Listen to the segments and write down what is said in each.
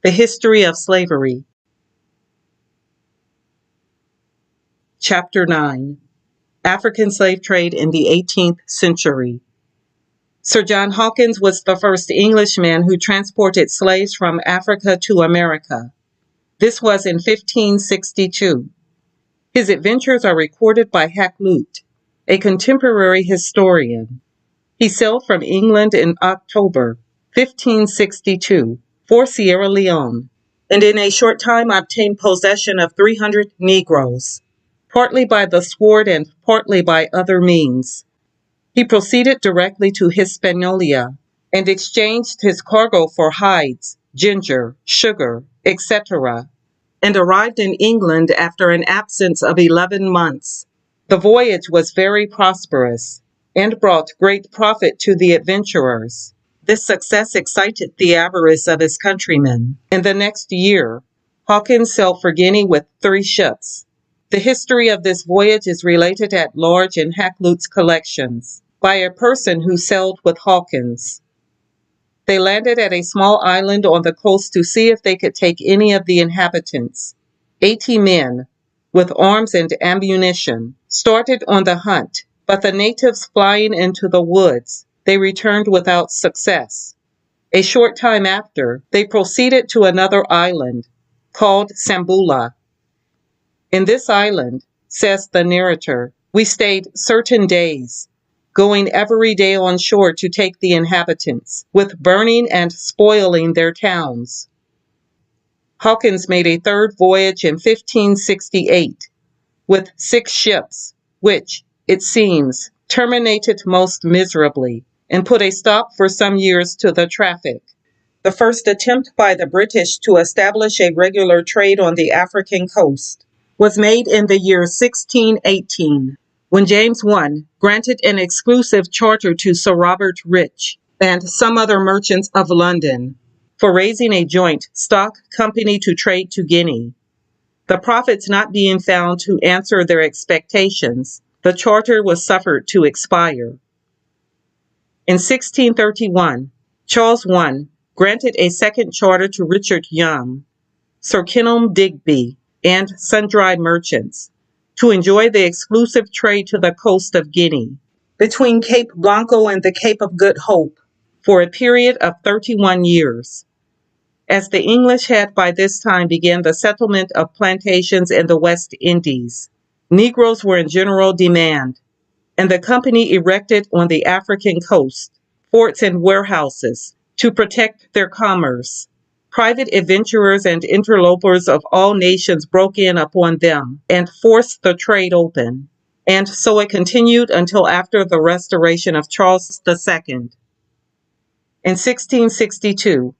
The History of Slavery. Chapter 9. African Slave Trade in the 18th Century. Sir John Hawkins was the first Englishman who transported slaves from Africa to America. This was in 1562. His adventures are recorded by Hakluyt, a contemporary historian. He sailed from England in October 1562 for Sierra Leone, and in a short time obtained possession of 300 Negroes, partly by the sword and partly by other means. He proceeded directly to Hispaniola and exchanged his cargo for hides, ginger, sugar, etc., and arrived in England after an absence of 11 months. The voyage was very prosperous and brought great profit to the adventurers. This success excited the avarice of his countrymen. In the next year, Hawkins sailed for Guinea with 3 ships. The history of this voyage is related at large in Hakluyt's collections by a person who sailed with Hawkins. They landed at a small island on the coast to see if they could take any of the inhabitants. 80 men, with arms and ammunition, started on the hunt, but the natives flying into the woods, they returned without success. A short time after, they proceeded to another island, called Sambula. In this island, says the narrator, we stayed certain days, going every day on shore to take the inhabitants, with burning and spoiling their towns. Hawkins made a third voyage in 1568, with 6 ships, which, it seems, terminated most miserably, and put a stop for some years to the traffic. The first attempt by the British to establish a regular trade on the African coast was made in the year 1618, when James I granted an exclusive charter to Sir Robert Rich and some other merchants of London for raising a joint stock company to trade to Guinea. The profits not being found to answer their expectations, the charter was suffered to expire. In 1631, Charles I granted a second charter to Richard Young, Sir Kenelm Digby, and sundry merchants to enjoy the exclusive trade to the coast of Guinea, between Cape Blanco and the Cape of Good Hope, for a period of 31 years. As the English had by this time begun the settlement of plantations in the West Indies, Negroes were in general demand, and the company erected on the African coast forts and warehouses to protect their commerce. Private adventurers and interlopers of all nations broke in upon them and forced the trade open, and so it continued until after the restoration of Charles II. In 1662,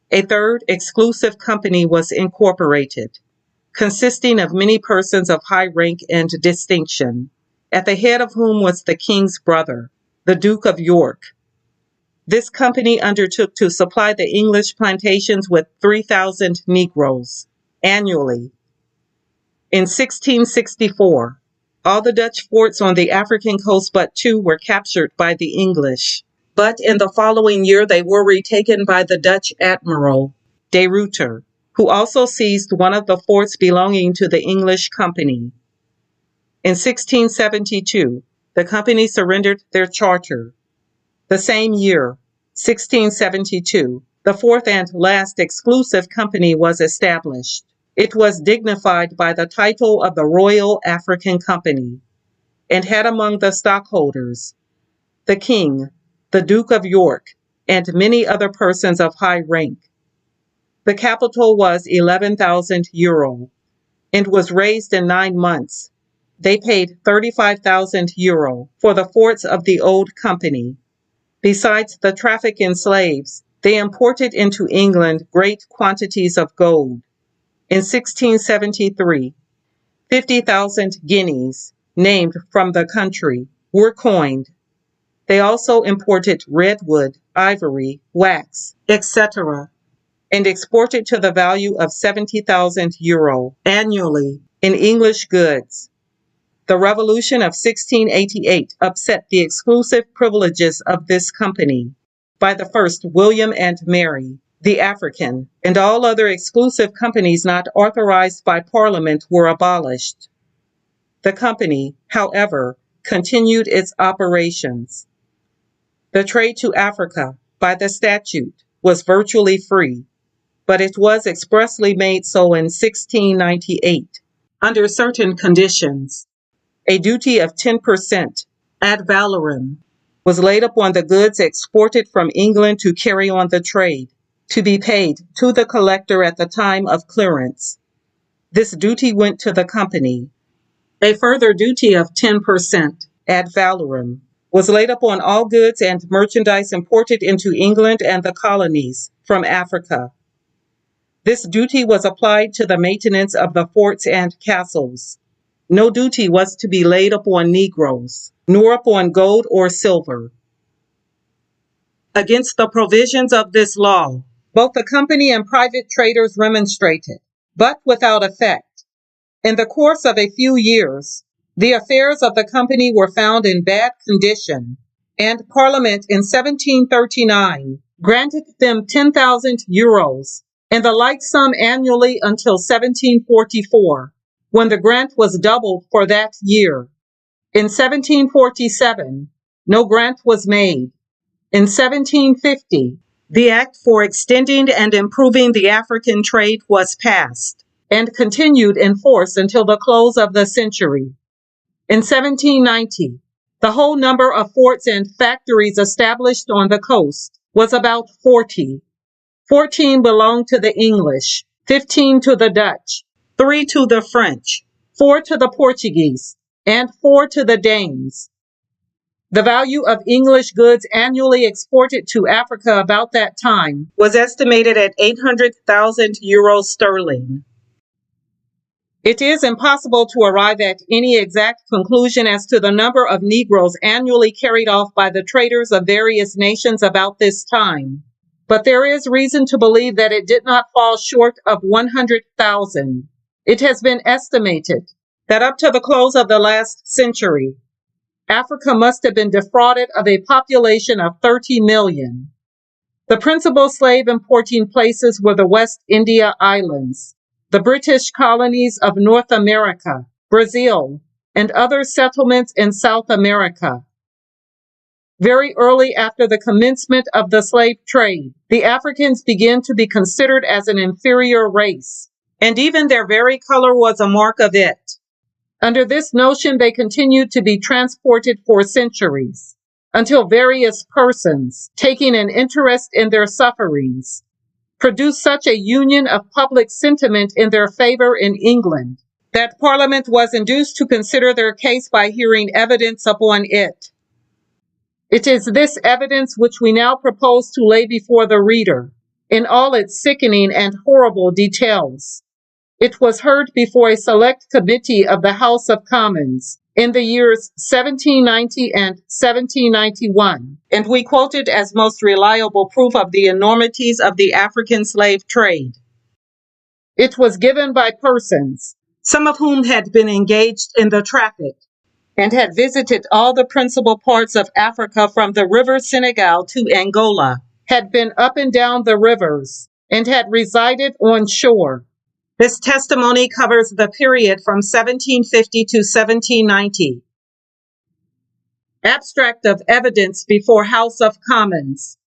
a third exclusive company was incorporated, consisting of many persons of high rank and distinction, at the head of whom was the king's brother, the Duke of York. This company undertook to supply the English plantations with 3,000 Negroes annually. In 1664, all the Dutch forts on the African coast but 2 were captured by the English, but in the following year they were retaken by the Dutch admiral, De Ruyter, who also seized one of the forts belonging to the English company. In 1672, the company surrendered their charter. The same year, 1672, the fourth and last exclusive company was established. It was dignified by the title of the Royal African Company, and had among the stockholders the King, the Duke of York, and many other persons of high rank. The capital was 11,000 euro, and was raised in 9 months. They paid 35,000 euro for the forts of the old company. Besides the traffic in slaves, they imported into England great quantities of gold. In 1673, 50,000 guineas, named from the country, were coined. They also imported redwood, ivory, wax, etc., and exported to the value of 70,000 euro annually in English goods. The Revolution of 1688 upset the exclusive privileges of this company by the first William and Mary, The African and all other exclusive companies not authorized by Parliament were abolished. The company, however, continued its operations. The trade to Africa, by the statute, was virtually free, but it was expressly made so in 1698, under certain conditions. A duty of 10% ad valorem was laid upon the goods exported from England to carry on the trade, to be paid to the collector at the time of clearance. This duty went to the company. A further duty of 10% ad valorem was laid upon all goods and merchandise imported into England and the colonies from Africa. This duty was applied to the maintenance of the forts and castles. No duty was to be laid upon Negroes, nor upon gold or silver. Against the provisions of this law, both the company and private traders remonstrated, but without effect. In the course of a few years, the affairs of the company were found in bad condition, and Parliament in 1739 granted them 10,000 euros and the like sum annually until 1744, when the grant was doubled for that year. In 1747, no grant was made. In 1750, the Act for Extending and Improving the African Trade was passed and continued in force until the close of the century. In 1790, the whole number of forts and factories established on the coast was about 40. 14 belonged to the English, 15 to the Dutch, 3 to the French, 4 to the Portuguese, and 4 to the Danes. The value of English goods annually exported to Africa about that time was estimated at 800,000 euros sterling. It is impossible to arrive at any exact conclusion as to the number of Negroes annually carried off by the traders of various nations about this time, but there is reason to believe that it did not fall short of 100,000. It has been estimated that up to the close of the last century, Africa must have been defrauded of a population of 30 million. The principal slave importing places were the West India Islands, the British colonies of North America, Brazil, and other settlements in South America. Very early after the commencement of the slave trade, the Africans began to be considered as an inferior race, and even their very color was a mark of it. Under this notion, they continued to be transported for centuries, until various persons, taking an interest in their sufferings, produced such a union of public sentiment in their favor in England that Parliament was induced to consider their case by hearing evidence upon it. It is this evidence which we now propose to lay before the reader, in all its sickening and horrible details. It was heard before a select committee of the House of Commons in the years 1790 and 1791, and we quote it as most reliable proof of the enormities of the African slave trade. It was given by persons, some of whom had been engaged in the traffic, and had visited all the principal parts of Africa from the river Senegal to Angola, had been up and down the rivers, and had resided on shore. This testimony covers the period from 1750 to 1790. Abstract of evidence before House of Commons.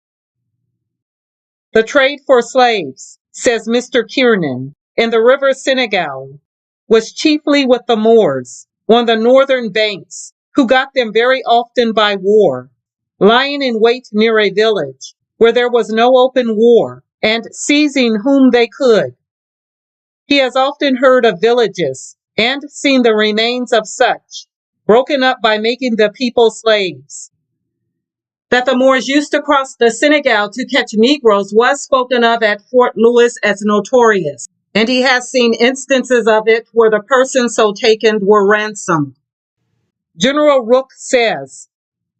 The trade for slaves, says Mr. Kiernan, in the river Senegal, was chiefly with the Moors on the northern banks, who got them very often by war, lying in wait near a village where there was no open war, and seizing whom they could. He has often heard of villages, and seen the remains of such, broken up by making the people slaves. That the Moors used to cross the Senegal to catch Negroes was spoken of at Fort Lewis as notorious, and he has seen instances of it where the persons so taken were ransomed. General Rooke says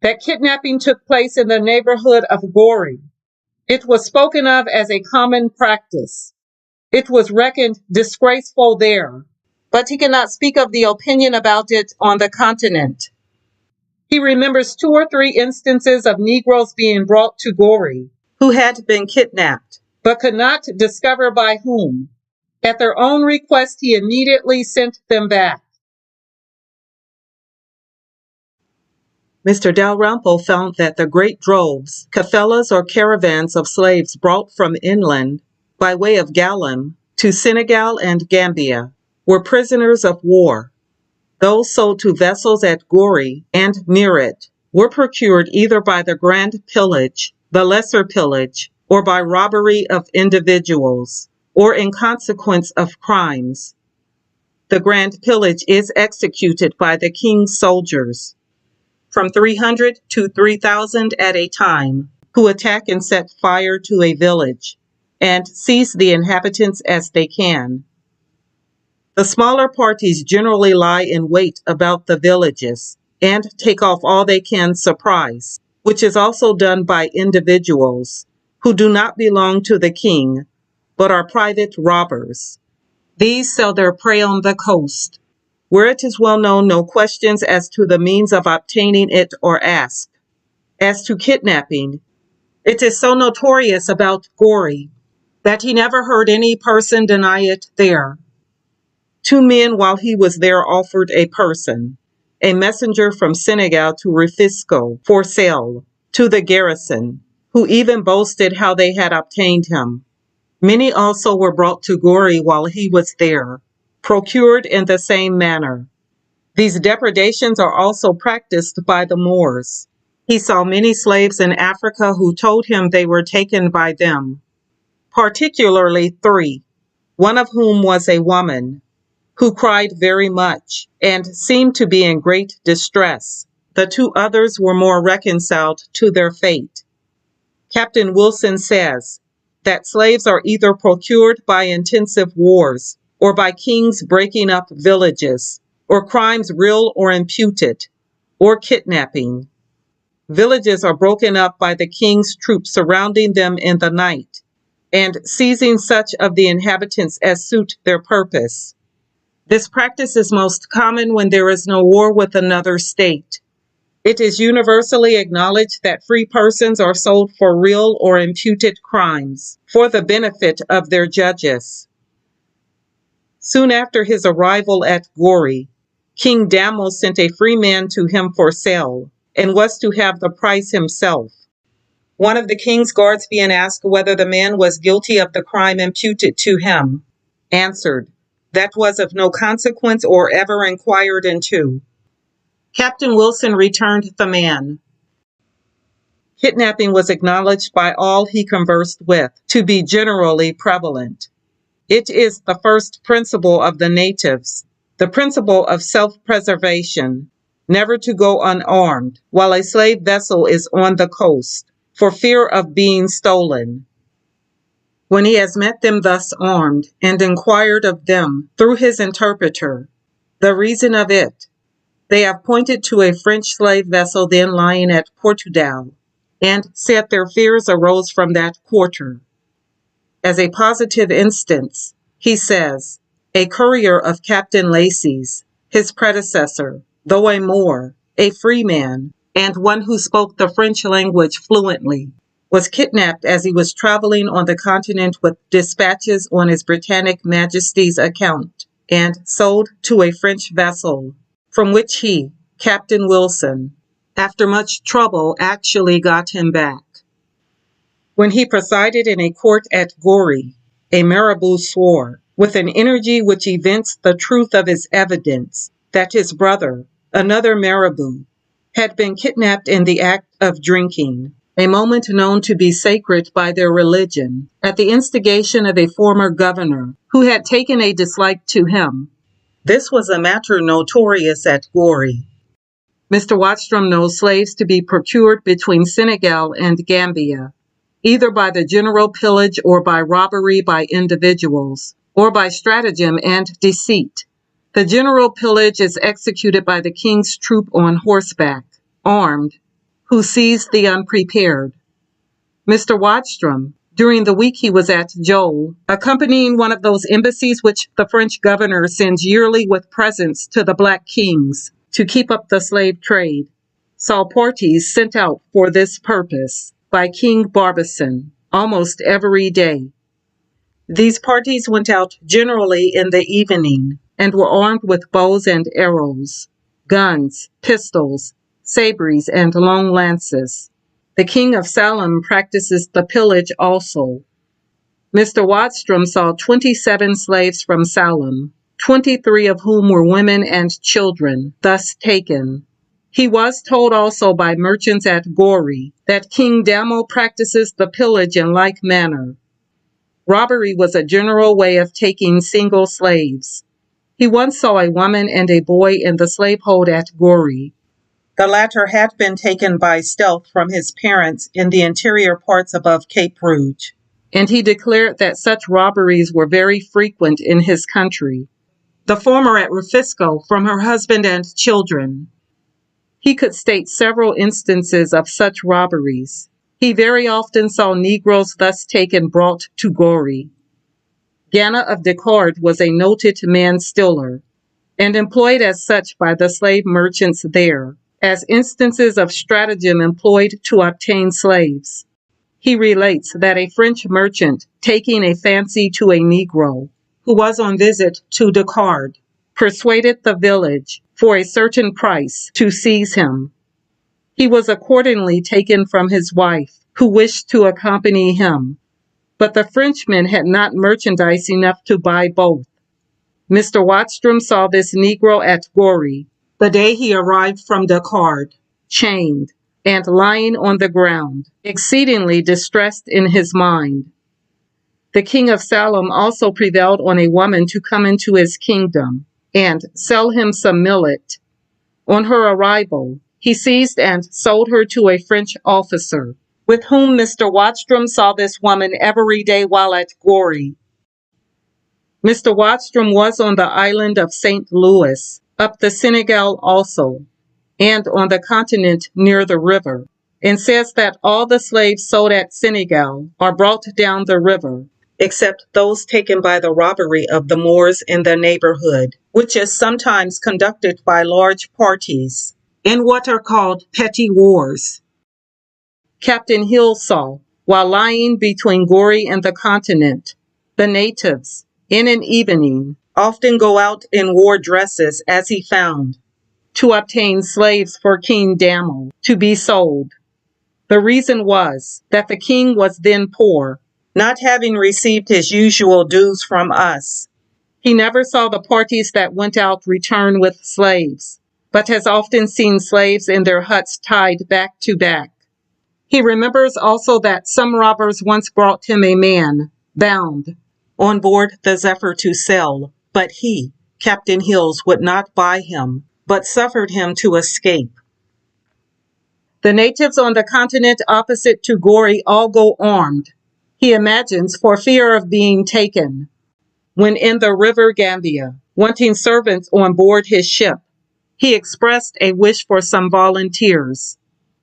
that kidnapping took place in the neighborhood of Goree. It was spoken of as a common practice. It was reckoned disgraceful there, but he cannot speak of the opinion about it on the continent. He remembers 2 or 3 instances of Negroes being brought to Goree who had been kidnapped, but could not discover by whom. At their own request, he immediately sent them back. Mr. Dalrymple found that the great droves, kafilas or caravans of slaves brought from inland by way of Galim to Senegal and Gambia, were prisoners of war. Those sold to vessels at Gori and near it were procured either by the grand pillage, the lesser pillage, or by robbery of individuals, or in consequence of crimes. The grand pillage is executed by the king's soldiers, from 300 to 3,000 at a time, who attack and set fire to a village, and seize the inhabitants as they can. The smaller parties generally lie in wait about the villages and take off all they can surprise, which is also done by individuals who do not belong to the king, but are private robbers. These sell their prey on the coast, where it is well known no questions as to the means of obtaining it are asked. As to kidnapping, it is so notorious about Gori that he never heard any person deny it there. 2 men while he was there offered a person, a messenger from Senegal to Rufisco, for sale to the garrison, who even boasted how they had obtained him. Many also were brought to Gori while he was there, procured in the same manner. These depredations are also practiced by the Moors. He saw many slaves in Africa who told him they were taken by them, particularly 3, one of whom was a woman, who cried very much and seemed to be in great distress. The 2 others were more reconciled to their fate. Captain Wilson says that slaves are either procured by intensive wars, or by kings breaking up villages, or crimes real or imputed, or kidnapping. Villages are broken up by the king's troops surrounding them in the night, and seizing such of the inhabitants as suit their purpose. This practice is most common when there is no war with another state. It is universally acknowledged that free persons are sold for real or imputed crimes, for the benefit of their judges. Soon after his arrival at Gori, King Damel sent a free man to him for sale, and was to have the price himself. One of the king's guards being asked whether the man was guilty of the crime imputed to him, answered, that was of no consequence or ever inquired into. Captain Wilson returned the man. Kidnapping was acknowledged by all he conversed with to be generally prevalent. It is the first principle of the natives, the principle of self-preservation, never to go unarmed while a slave vessel is on the coast, for fear of being stolen. When he has met them thus armed, and inquired of them, through his interpreter, the reason of it, they have pointed to a French slave vessel then lying at Portudal, and said their fears arose from that quarter. As a positive instance, he says, a courier of Captain Lacey's, his predecessor, though a Moor, a free man, and one who spoke the French language fluently, was kidnapped as he was traveling on the continent with dispatches on His Britannic Majesty's account, and sold to a French vessel, from which he, Captain Wilson, after much trouble, actually got him back. When he presided in a court at Gori, a Marabout swore, with an energy which evinced the truth of his evidence, that his brother, another Marabout, had been kidnapped in the act of drinking, a moment known to be sacred by their religion, at the instigation of a former governor, who had taken a dislike to him. This was a matter notorious at Gori. Mr. Wattstrom knows slaves to be procured between Senegal and Gambia, either by the general pillage or by robbery by individuals, or by stratagem and deceit. The general pillage is executed by the king's troop on horseback, armed, who seize the unprepared. Mr. Wattstrom, during the week he was at Joel, accompanying one of those embassies which the French governor sends yearly with presents to the black kings to keep up the slave trade, saw parties sent out for this purpose by King Barbazan almost every day, These parties went out generally in the evening and were armed with bows and arrows, guns, pistols, sabres, and long lances. The king of Salem practices the pillage also. Mr. Wattstrom saw 27 slaves from Salem, 23 of whom were women and children, thus taken. He was told also by merchants at Goree that King Damo practices the pillage in like manner. Robbery was a general way of taking single slaves. He once saw a woman and a boy in the slavehold at Goree. The latter had been taken by stealth from his parents in the interior parts above Cape Rouge, and he declared that such robberies were very frequent in his country. The former at Rufisco from her husband and children. He could state several instances of such robberies. He very often saw Negroes thus taken brought to Goree. Ganna of Descartes was a noted man-stealer, and employed as such by the slave merchants there, as instances of stratagem employed to obtain slaves. He relates that a French merchant, taking a fancy to a Negro, who was on visit to Descartes, persuaded the village, for a certain price, to seize him. He was accordingly taken from his wife, who wished to accompany him, but the Frenchman had not merchandise enough to buy both. Mr. Wattstrom saw this Negro at Goree, the day he arrived from Descartes, chained, and lying on the ground, exceedingly distressed in his mind. The king of Salem also prevailed on a woman to come into his kingdom and sell him some millet. On her arrival, he seized and sold her to a French officer, with whom Mr. Wattstrom saw this woman every day while at Goree. Mr. Wattstrom was on the island of St. Louis, up the Senegal also, and on the continent near the river, and says that all the slaves sold at Senegal are brought down the river, except those taken by the robbery of the Moors in the neighborhood, which is sometimes conducted by large parties, in what are called petty wars. Captain Hill saw, while lying between Goree and the continent, the natives, in an evening, often go out in war dresses, as he found, to obtain slaves for King Damo, to be sold. The reason was that the king was then poor, not having received his usual dues from us. He never saw the parties that went out return with slaves, but has often seen slaves in their huts tied back to back. He remembers also that some robbers once brought him a man, bound, on board the Zephyr to sell, but he, Captain Hills, would not buy him, but suffered him to escape. The natives on the continent opposite to Goree all go armed, he imagines, for fear of being taken. When in the river Gambia, wanting servants on board his ship, he expressed a wish for some volunteers.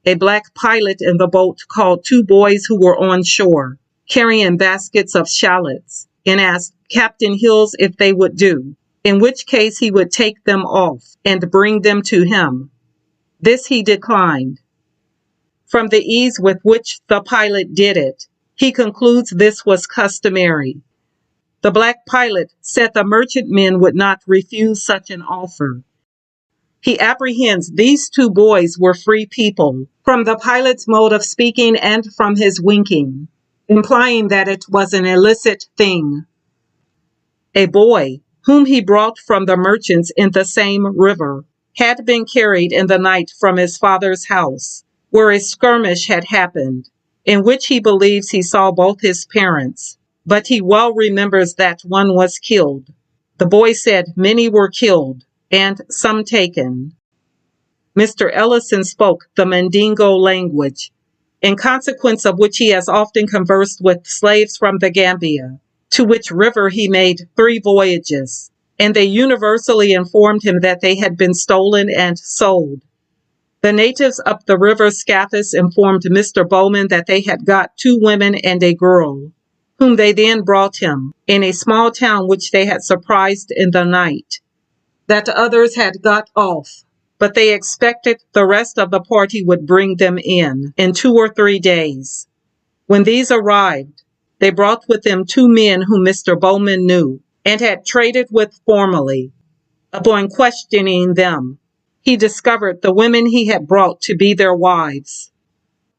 A black pilot in the boat called two boys who were on shore, carrying baskets of shallots, and asked Captain Hills if they would do, in which case he would take them off and bring them to him. This he declined. From the ease with which the pilot did it, he concludes this was customary. The black pilot said the merchantmen would not refuse such an offer. He apprehends these two boys were free people, from the pilot's mode of speaking and from his winking, implying that it was an illicit thing. A boy, whom he brought from the merchants in the same river, had been carried in the night from his father's house, where a skirmish had happened, in which he believes he saw both his parents, but he well remembers that one was killed. The boy said many were killed, and some taken. Mr. Ellison spoke the Mandingo language, in consequence of which he has often conversed with slaves from the Gambia, to which river he made 3 voyages, and they universally informed him that they had been stolen and sold. The natives up the river Scathis informed Mr. Bowman that they had got 2 women and a girl, whom they then brought him, in a small town which they had surprised in the night. That others had got off, but they expected the rest of the party would bring them in 2 or 3 days. When these arrived, they brought with them 2 men whom Mr. Bowman knew and had traded with formerly. Upon questioning them, he discovered the women he had brought to be their wives.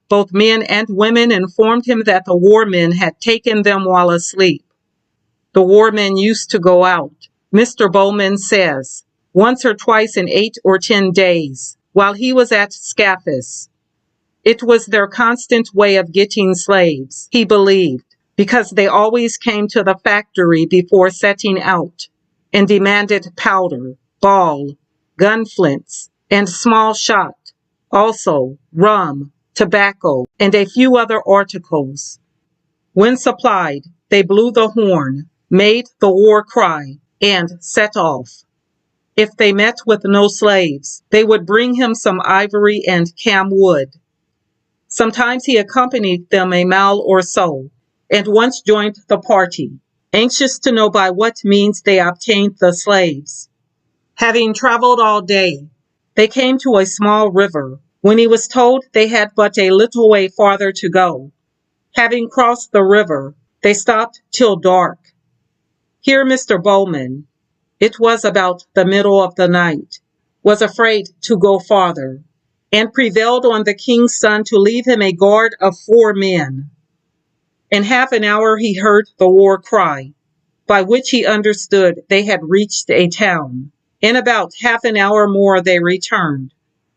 Both men and women informed him that the war men had taken them while asleep. The war men used to go out, Mr. Bowman says, once or twice in 8 or 10 days, while he was at Scaffis. It was their constant way of getting slaves, he believed, because they always came to the factory before setting out and demanded powder, ball, gun flints, and small shot, also rum, tobacco, and a few other articles. When supplied, they blew the horn, made the war cry, and set off. If they met with no slaves, they would bring him some ivory and cam wood. Sometimes he accompanied them a mile or so, and once joined the party, anxious to know by what means they obtained the slaves. Having traveled all day, they came to a small river, when he was told they had but a little way farther to go. Having crossed the river, they stopped till dark. Here Mr. Bowman, it was about the middle of the night, was afraid to go farther, and prevailed on the king's son to leave him a guard of 4 men. In half an hour he heard the war cry, by which he understood they had reached a town. In about half an hour more they returned,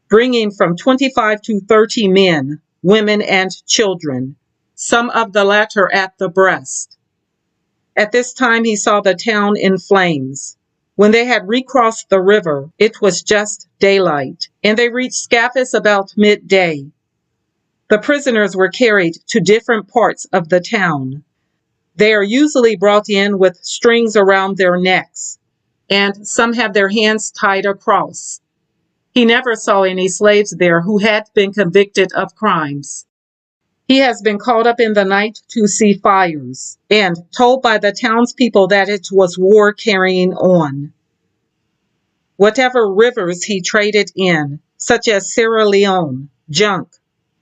bringing from 25 to 30 men, women, and children, some of the latter at the breast. At this time he saw the town in flames. When they had recrossed the river, it was just daylight, and they reached Scaffis about midday. The prisoners were carried to different parts of the town. They are usually brought in with strings around their necks, and some have their hands tied across. He never saw any slaves there who had been convicted of crimes. He has been called up in the night to see fires, and told by the townspeople that it was war carrying on. Whatever rivers he traded in, such as Sierra Leone, junk,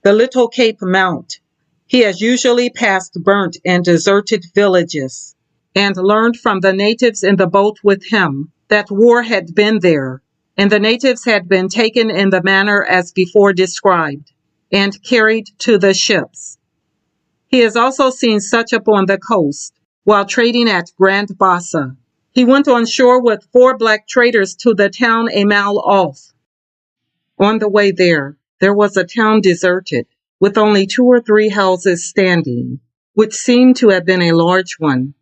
the Little Cape Mount, he has usually passed burnt and deserted villages, and learned from the natives in the boat with him that war had been there, and the natives had been taken in the manner as before described, and carried to the ships. He has also seen such upon the coast, while trading at Grand Bassa. He went on shore with 4 black traders to the town a mile off. On the way there was a town deserted, with only 2 or 3 houses standing, which seemed to have been a large one,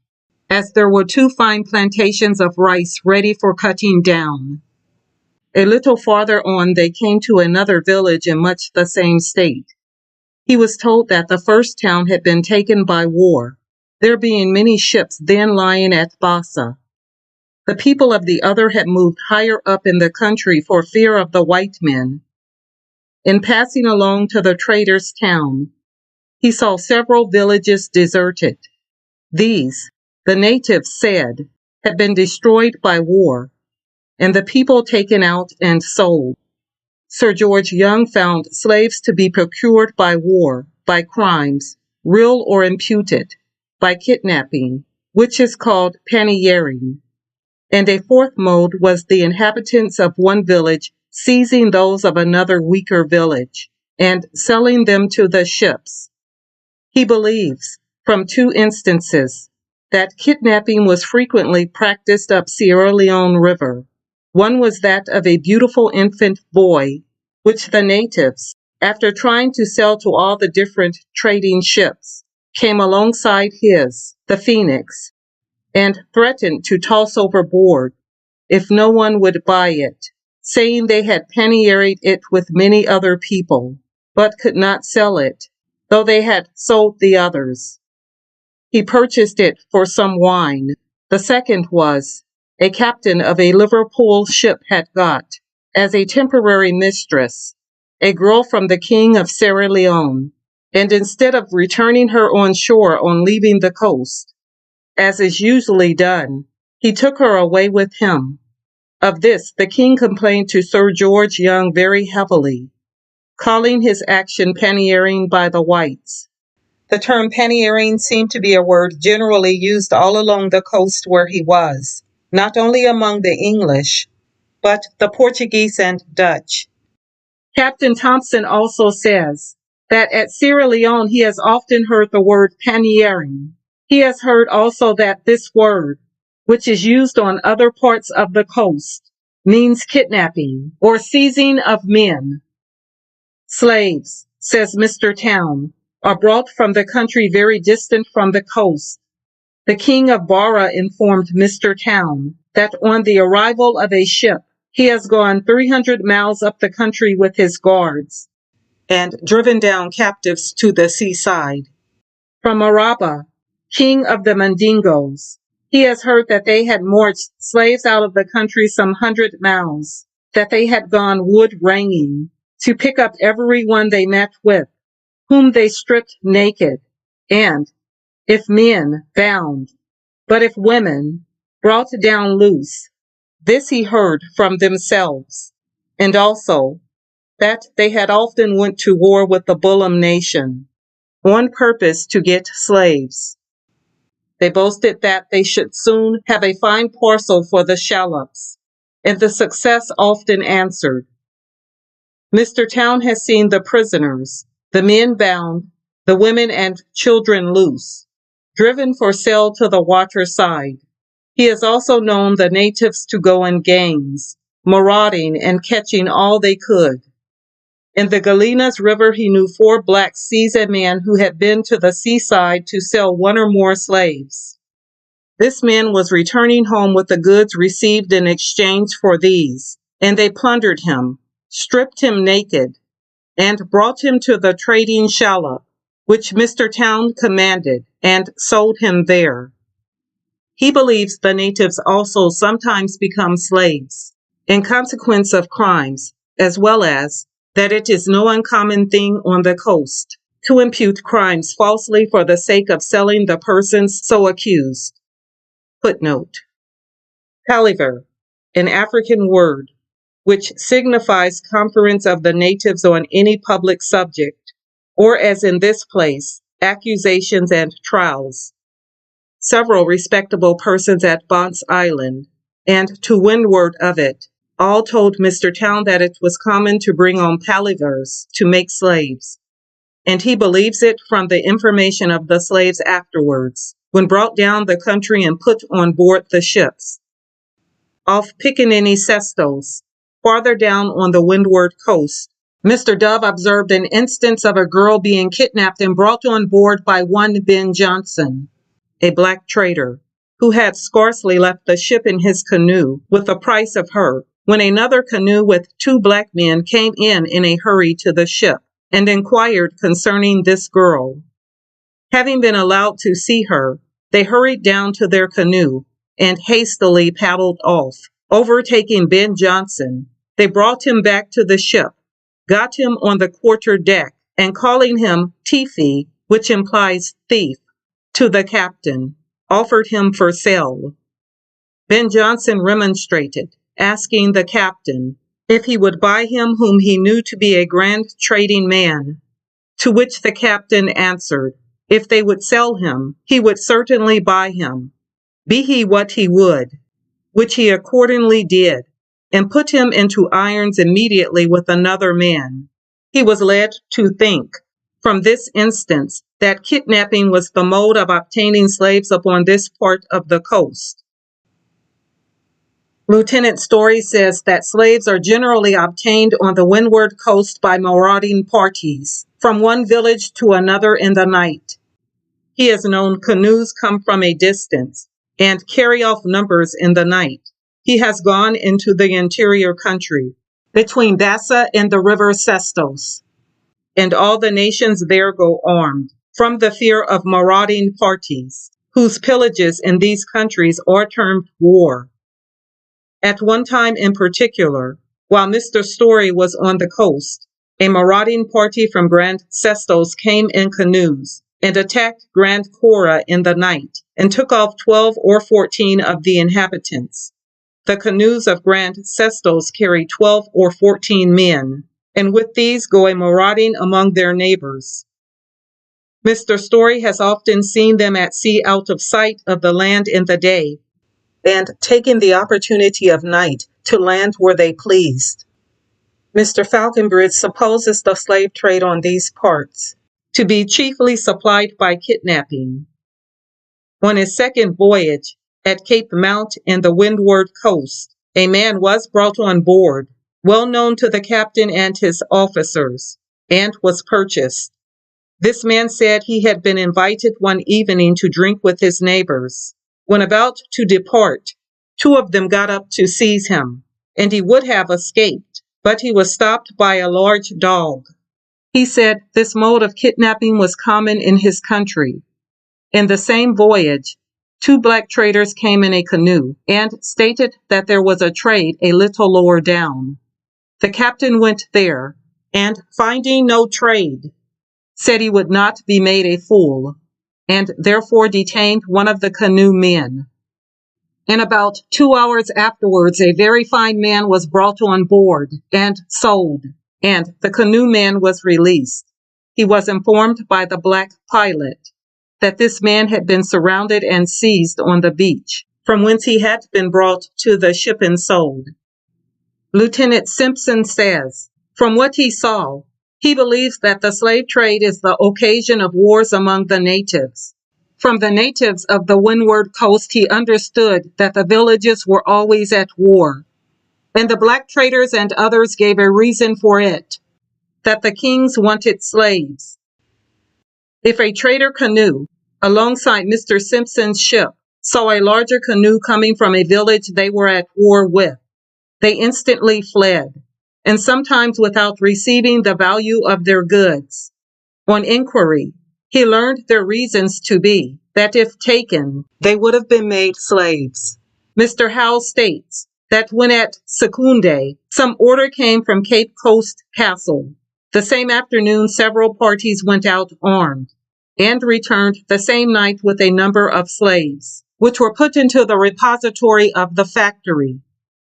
as there were 2 fine plantations of rice ready for cutting down. A little farther on they came to another village in much the same state. He was told that the first town had been taken by war, there being many ships then lying at Bassa. The people of the other had moved higher up in the country for fear of the white men. In passing along to the trader's town, he saw several villages deserted. These, the natives said, had been destroyed by war, and the people taken out and sold. Sir George Young found slaves to be procured by war, by crimes, real or imputed, by kidnapping, which is called panniering. And a 4th mode was the inhabitants of one village seizing those of another weaker village, and selling them to the ships. He believes, from 2 instances, that kidnapping was frequently practiced up Sierra Leone River. One was that of a beautiful infant boy, which the natives, after trying to sell to all the different trading ships, came alongside his, the Phoenix, and threatened to toss overboard if no one would buy it, saying they had pannieried it with many other people, but could not sell it, though they had sold the others. He purchased it for some wine. The second was, a captain of a Liverpool ship had got, as a temporary mistress, a girl from the king of Sierra Leone, and instead of returning her on shore on leaving the coast, as is usually done, he took her away with him. Of this the king complained to Sir George Young very heavily, calling his action panniering by the whites. The term panniering seemed to be a word generally used all along the coast where he was, not only among the English, but the Portuguese and Dutch. Captain Thompson also says that at Sierra Leone he has often heard the word panniering. He has heard also that this word, which is used on other parts of the coast, means kidnapping or seizing of men. Slaves, says Mr. Town, are brought from the country very distant from the coast. The king of Barra informed Mr. Town that on the arrival of a ship, he has gone 300 miles up the country with his guards and driven down captives to the seaside. From Maraba, king of the Mandingos, he has heard that they had marched slaves out of the country some 100 miles, that they had gone wood wranging to pick up every one they met with, whom they stripped naked, and, if men, bound, but if women, brought down loose. This he heard from themselves, and also that they had often went to war with the Bullam nation, on purpose to get slaves. They boasted that they should soon have a fine parcel for the shallops, and the success often answered. Mr. Town has seen the prisoners, the men bound, the women and children loose, driven for sale to the water side. He has also known the natives to go in gangs, marauding and catching all they could. In the Galenas River, he knew 4 blacks seize a man who had been to the seaside to sell 1 or more slaves. This man was returning home with the goods received in exchange for these, and they plundered him, stripped him naked, and brought him to the trading shallop, which Mr. Town commanded, and sold him there. He believes the natives also sometimes become slaves in consequence of crimes, as well as that it is no uncommon thing on the coast to impute crimes falsely for the sake of selling the persons so accused. Footnote. Palaver, an African word, which signifies conference of the natives on any public subject, or as in this place, accusations and trials. Several respectable persons at Bont's Island, and to windward of it, all told Mr. Town that it was common to bring on palavers to make slaves, and he believes it from the information of the slaves afterwards, when brought down the country and put on board the ships. Off Piccaninny Sestos, farther down on the windward coast, Mr. Dove observed an instance of a girl being kidnapped and brought on board by one Ben Johnson, a black trader, who had scarcely left the ship in his canoe with the price of her, when another canoe with 2 black men came in a hurry to the ship, and inquired concerning this girl. Having been allowed to see her, they hurried down to their canoe, and hastily paddled off. Overtaking Ben Johnson, they brought him back to the ship, got him on the quarter deck, and calling him Tifi, which implies thief, to the captain, offered him for sale. Ben Johnson remonstrated, asking the captain if he would buy him whom he knew to be a grand trading man, to which the captain answered, if they would sell him, he would certainly buy him, be he what he would, which he accordingly did, and put him into irons immediately with another man. He was led to think, from this instance, that kidnapping was the mode of obtaining slaves upon this part of the coast. Lieutenant Story says that slaves are generally obtained on the windward coast by marauding parties, from one village to another in the night. He has known canoes come from a distance and carry off numbers in the night. He has gone into the interior country, between Bassa and the river Sestos, and all the nations there go armed, from the fear of marauding parties, whose pillages in these countries are termed war. At one time in particular, while Mr. Story was on the coast, a marauding party from Grand Sestos came in canoes and attacked Grand Cora in the night and took off 12 or 14 of the inhabitants. The canoes of Grand Sestos carry 12 or 14 men, and with these go a marauding among their neighbors. Mr. Story has often seen them at sea out of sight of the land in the day, and taken the opportunity of night to land where they pleased. Mr. Falconbridge supposes the slave trade on these parts to be chiefly supplied by kidnapping. On his second voyage, at Cape Mount and the Windward Coast, a man was brought on board, well known to the captain and his officers, and was purchased. This man said he had been invited one evening to drink with his neighbors. When about to depart, two of them got up to seize him, and he would have escaped, but he was stopped by a large dog. He said this mode of kidnapping was common in his country. In the same voyage, two black traders came in a canoe and stated that there was a trade a little lower down. The captain went there, and finding no trade, said he would not be made a fool, and therefore detained one of the canoe men. In about 2 hours afterwards, a very fine man was brought on board and sold, and the canoe man was released. He was informed by the black pilot that this man had been surrounded and seized on the beach, from whence he had been brought to the ship and sold. Lieutenant Simpson says, from what he saw, he believes that the slave trade is the occasion of wars among the natives. From the natives of the Windward Coast, he understood that the villages were always at war, and the black traders and others gave a reason for it, that the kings wanted slaves. If a trader canoe, alongside Mr. Simpson's ship, saw a larger canoe coming from a village they were at war with, they instantly fled, and sometimes without receiving the value of their goods. On inquiry, he learned their reasons to be that if taken, they would have been made slaves. Mr. Howe states that when at Secunde, some order came from Cape Coast Castle. The same afternoon, several parties went out armed, and returned the same night with a number of slaves, which were put into the repository of the factory.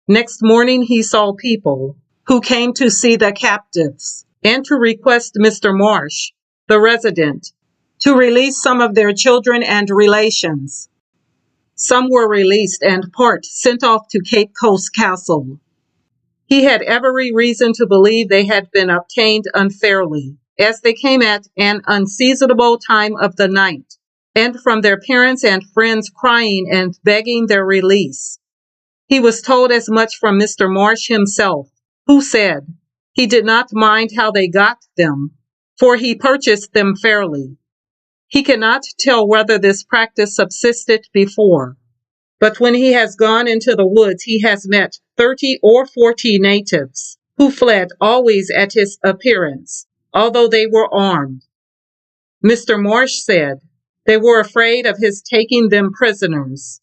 Next morning he saw people who came to see the captives and to request Mr. Marsh, the resident, to release some of their children and relations. Some were released and part sent off to Cape Coast Castle. He had every reason to believe they had been obtained unfairly, as they came at an unseasonable time of the night, and from their parents and friends crying and begging their release. He was told as much from Mr. Marsh himself, who said he did not mind how they got them, for he purchased them fairly. He cannot tell whether this practice subsisted before, but when he has gone into the woods, he has met 30 or 40 natives, who fled always at his appearance, although they were armed. Mr. Marsh said they were afraid of his taking them prisoners.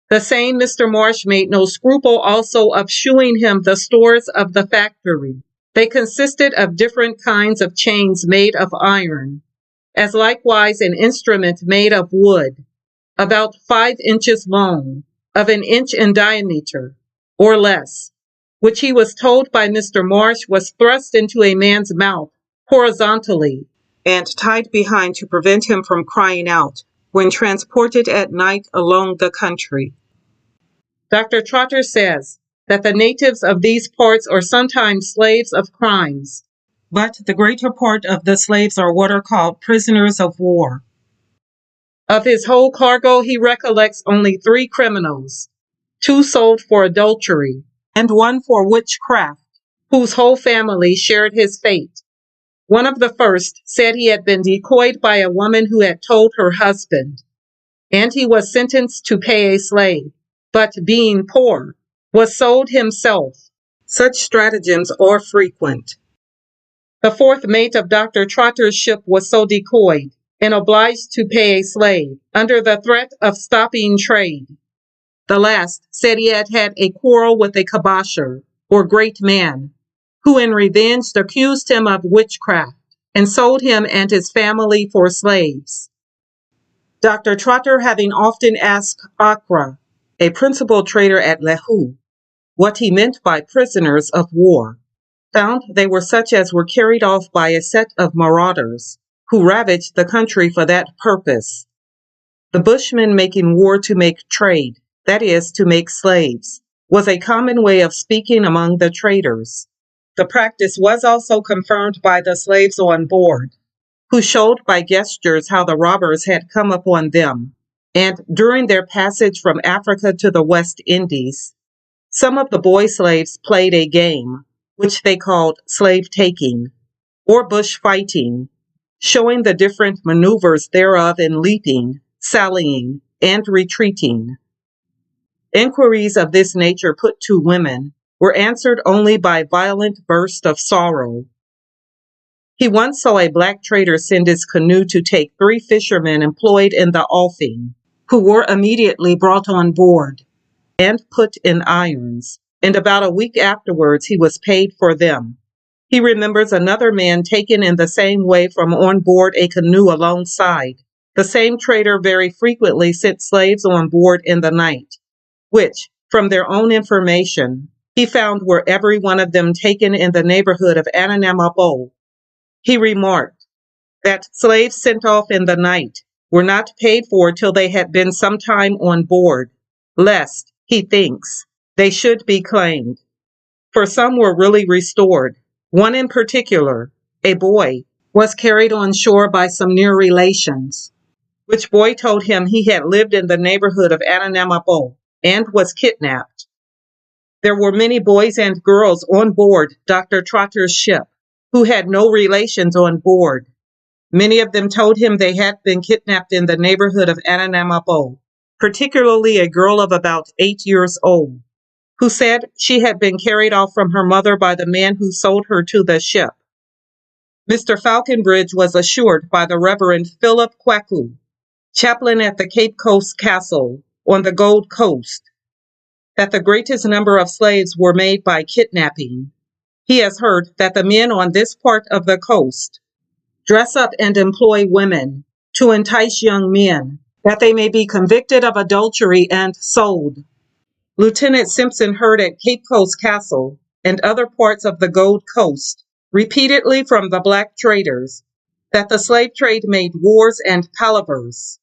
The same Mr. Marsh made no scruple also of shewing him the stores of the factory. They consisted of different kinds of chains made of iron, as likewise an instrument made of wood, about 5 inches long, of an inch in diameter, or less, which he was told by Mr. Marsh was thrust into a man's mouth horizontally, and tied behind to prevent him from crying out when transported at night along the country. Dr. Trotter says that the natives of these parts are sometimes slaves of crimes, but the greater part of the slaves are what are called prisoners of war. Of his whole cargo, he recollects only 3 criminals, 2 sold for adultery, and 1 for witchcraft, whose whole family shared his fate. One of the first said he had been decoyed by a woman who had told her husband, and he was sentenced to pay a slave, but being poor, was sold himself. Such stratagems are frequent. The 4th mate of Dr. Trotter's ship was so decoyed and obliged to pay a slave under the threat of stopping trade. The last said he had had a quarrel with a kabasher, or great man, who in revenge accused him of witchcraft and sold him and his family for slaves. Dr. Trotter, having often asked Accra, a principal trader at Lehu, what he meant by prisoners of war, found they were such as were carried off by a set of marauders, who ravaged the country for that purpose. The Bushmen making war to make trade, that is, to make slaves, was a common way of speaking among the traders. The practice was also confirmed by the slaves on board, who showed by gestures how the robbers had come upon them. And during their passage from Africa to the West Indies, some of the boy slaves played a game, which they called slave taking, or bush fighting, showing the different maneuvers thereof in leaping, sallying, and retreating. Inquiries of this nature put to women were answered only by violent bursts of sorrow. He once saw a black trader send his canoe to take 3 fishermen employed in the offing, who were immediately brought on board and put in irons, and about a week afterwards he was paid for them. He remembers another man taken in the same way from on board a canoe alongside. The same trader very frequently sent slaves on board in the night, which, from their own information, he found were every one of them taken in the neighborhood of Ananamabo. He remarked that slaves sent off in the night were not paid for till they had been some time on board, lest, he thinks, they should be claimed. For some were really restored. One in particular, a boy, was carried on shore by some near relations, which boy told him he had lived in the neighborhood of Ananamabo and was kidnapped. There were many boys and girls on board Dr. Trotter's ship who had no relations on board. Many of them told him they had been kidnapped in the neighborhood of Ananamabo, particularly a girl of about 8 years old, who said she had been carried off from her mother by the man who sold her to the ship. Mr. Falconbridge was assured by the Reverend Philip Kwaku, chaplain at the Cape Coast Castle on the Gold Coast, that the greatest number of slaves were made by kidnapping. He has heard that the men on this part of the coast dress up and employ women to entice young men, that they may be convicted of adultery and sold. Lieutenant Simpson heard at Cape Coast Castle and other parts of the Gold Coast repeatedly from the black traders that the slave trade made wars and palavers.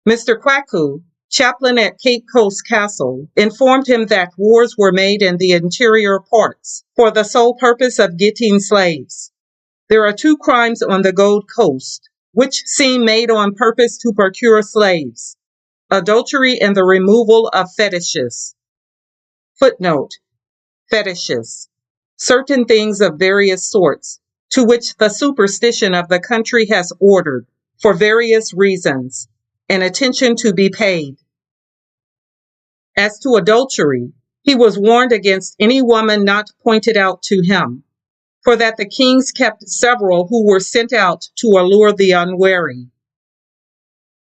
Mr. Kwaku, chaplain at Cape Coast Castle, informed him that wars were made in the interior parts for the sole purpose of getting slaves. There are 2 crimes on the Gold Coast which seem made on purpose to procure slaves: adultery and the removal of fetishes. Footnote: fetishes, certain things of various sorts, to which the superstition of the country has ordered, for various reasons, an attention to be paid. As to adultery, he was warned against any woman not pointed out to him, for that the kings kept several who were sent out to allure the unwary.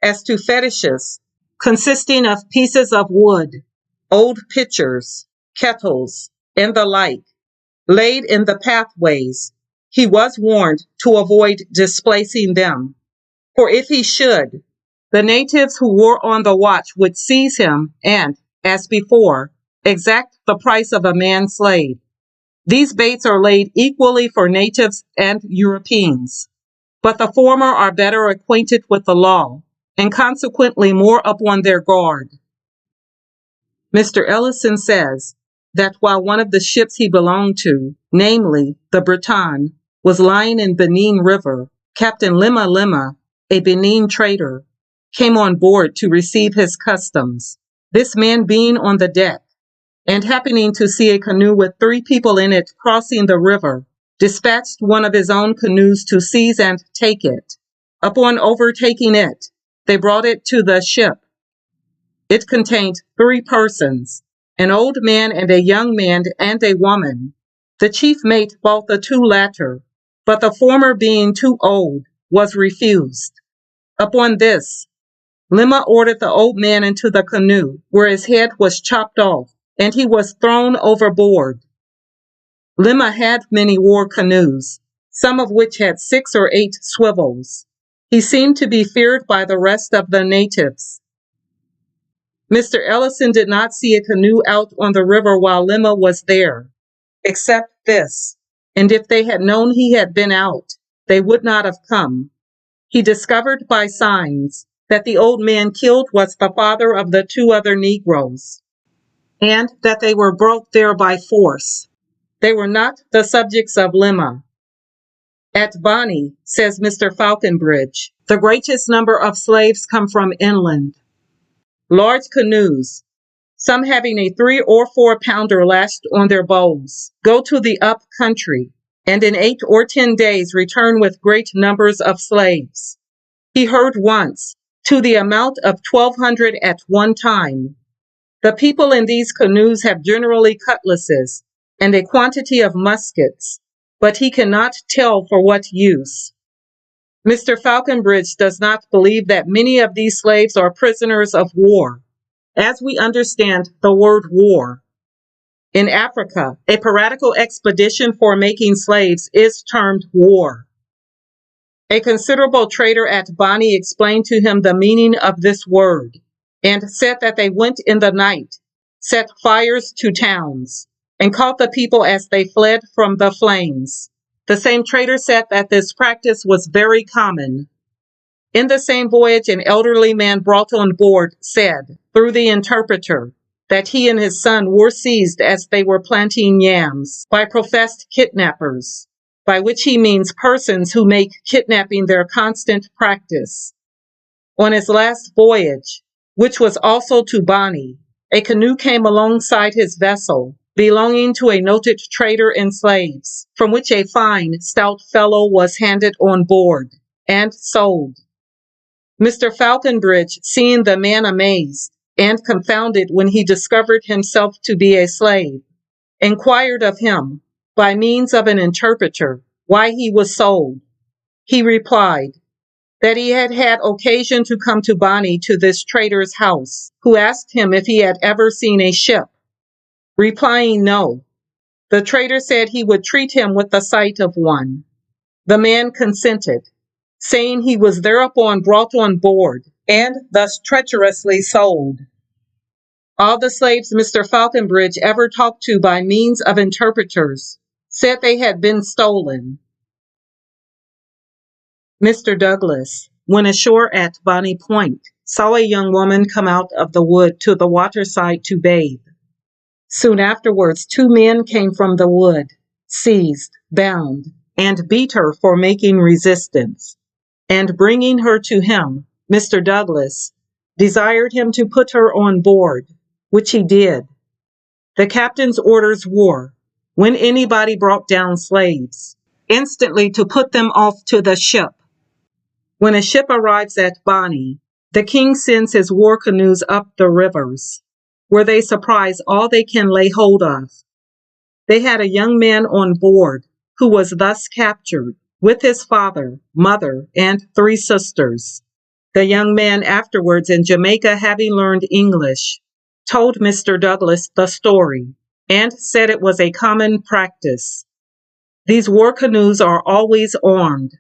As to fetishes, consisting of pieces of wood, old pitchers, kettles, and the like, laid in the pathways, he was warned to avoid displacing them, for if he should, the natives who were on the watch would seize him and, as before, exact the price of a man-slave. These baits are laid equally for natives and Europeans, but the former are better acquainted with the law, and consequently more upon their guard. Mr. Ellison says that while one of the ships he belonged to, namely the Breton, was lying in Benin River, Captain Lima Lima, a Benin trader, came on board to receive his customs. This man being on the deck, and happening to see a canoe with 3 people in it crossing the river, dispatched one of his own canoes to seize and take it. Upon overtaking it, they brought it to the ship. It contained 3 persons, an old man and a young man and a woman. The chief mate bought the 2 latter, but the former, being too old, was refused. Upon this, Lima ordered the old man into the canoe, where his head was chopped off, and he was thrown overboard. Lima had many war canoes, some of which had 6 or 8 swivels. He seemed to be feared by the rest of the natives. Mr. Ellison did not see a canoe out on the river while Lima was there, except this, and if they had known he had been out, they would not have come. He discovered by signs that the old man killed was the father of the 2 other Negroes, and that they were brought there by force. They were not the subjects of Lima. At Bonny, says Mr. Falconbridge, the greatest number of slaves come from inland. Large canoes, some having a 3 or 4 pounder lashed on their bows, go to the up country, and in 8 or 10 days return with great numbers of slaves. He heard once, to the amount of 1,200 at one time. The people in these canoes have generally cutlasses and a quantity of muskets, but he cannot tell for what use. Mr. Falconbridge does not believe that many of these slaves are prisoners of war, as we understand the word war. In Africa, a piratical expedition for making slaves is termed war. A considerable trader at Bonny explained to him the meaning of this word, and said that they went in the night, set fires to towns, and caught the people as they fled from the flames. The same trader said that this practice was very common. In the same voyage, an elderly man brought on board said, through the interpreter, that he and his son were seized as they were planting yams by professed kidnappers, by which he means persons who make kidnapping their constant practice. On his last voyage, which was also to Bonny, a canoe came alongside his vessel, belonging to a noted trader in slaves, from which a fine, stout fellow was handed on board and sold. Mr. Falconbridge, seeing the man amazed and confounded when he discovered himself to be a slave, inquired of him, by means of an interpreter, why he was sold. He replied that he had had occasion to come to Bonny to this trader's house, who asked him if he had ever seen a ship. Replying no, the trader said he would treat him with the sight of one. The man consented, saying he was thereupon brought on board, and thus treacherously sold. All the slaves Mr. Falconbridge ever talked to by means of interpreters said they had been stolen. Mr. Douglas, when ashore at Bonny Point, saw a young woman come out of the wood to the waterside to bathe. Soon afterwards, 2 men came from the wood, seized, bound, and beat her for making resistance, and bringing her to him, Mr. Douglas desired him to put her on board, which he did. The captain's orders were, when anybody brought down slaves, instantly to put them off to the ship. When a ship arrives at Bonny, the king sends his war canoes up the rivers, where they surprise all they can lay hold of. They had a young man on board, who was thus captured, with his father, mother, and 3 sisters. The young man afterwards in Jamaica, having learned English, told Mr. Douglas the story, and said it was a common practice. These war canoes are always armed.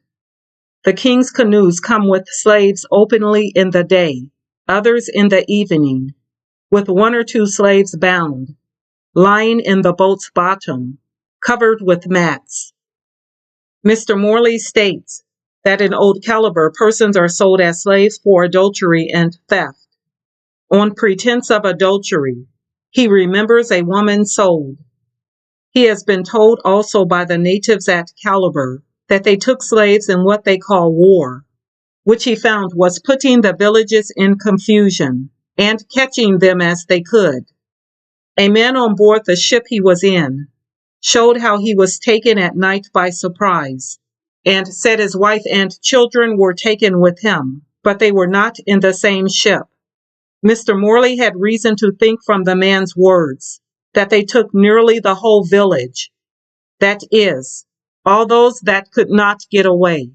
The king's canoes come with slaves openly in the day, others in the evening, with 1 or 2 slaves bound, lying in the boat's bottom, covered with mats. Mr. Morley states that in Old Caliber, persons are sold as slaves for adultery and theft. On pretense of adultery, he remembers a woman sold. He has been told also by the natives at Caliber that they took slaves in what they call war, which he found was putting the villages in confusion and catching them as they could. A man on board the ship he was in showed how he was taken at night by surprise, and said his wife and children were taken with him, but they were not in the same ship. Mr. Morley had reason to think from the man's words that they took nearly the whole village, that is, all those that could not get away.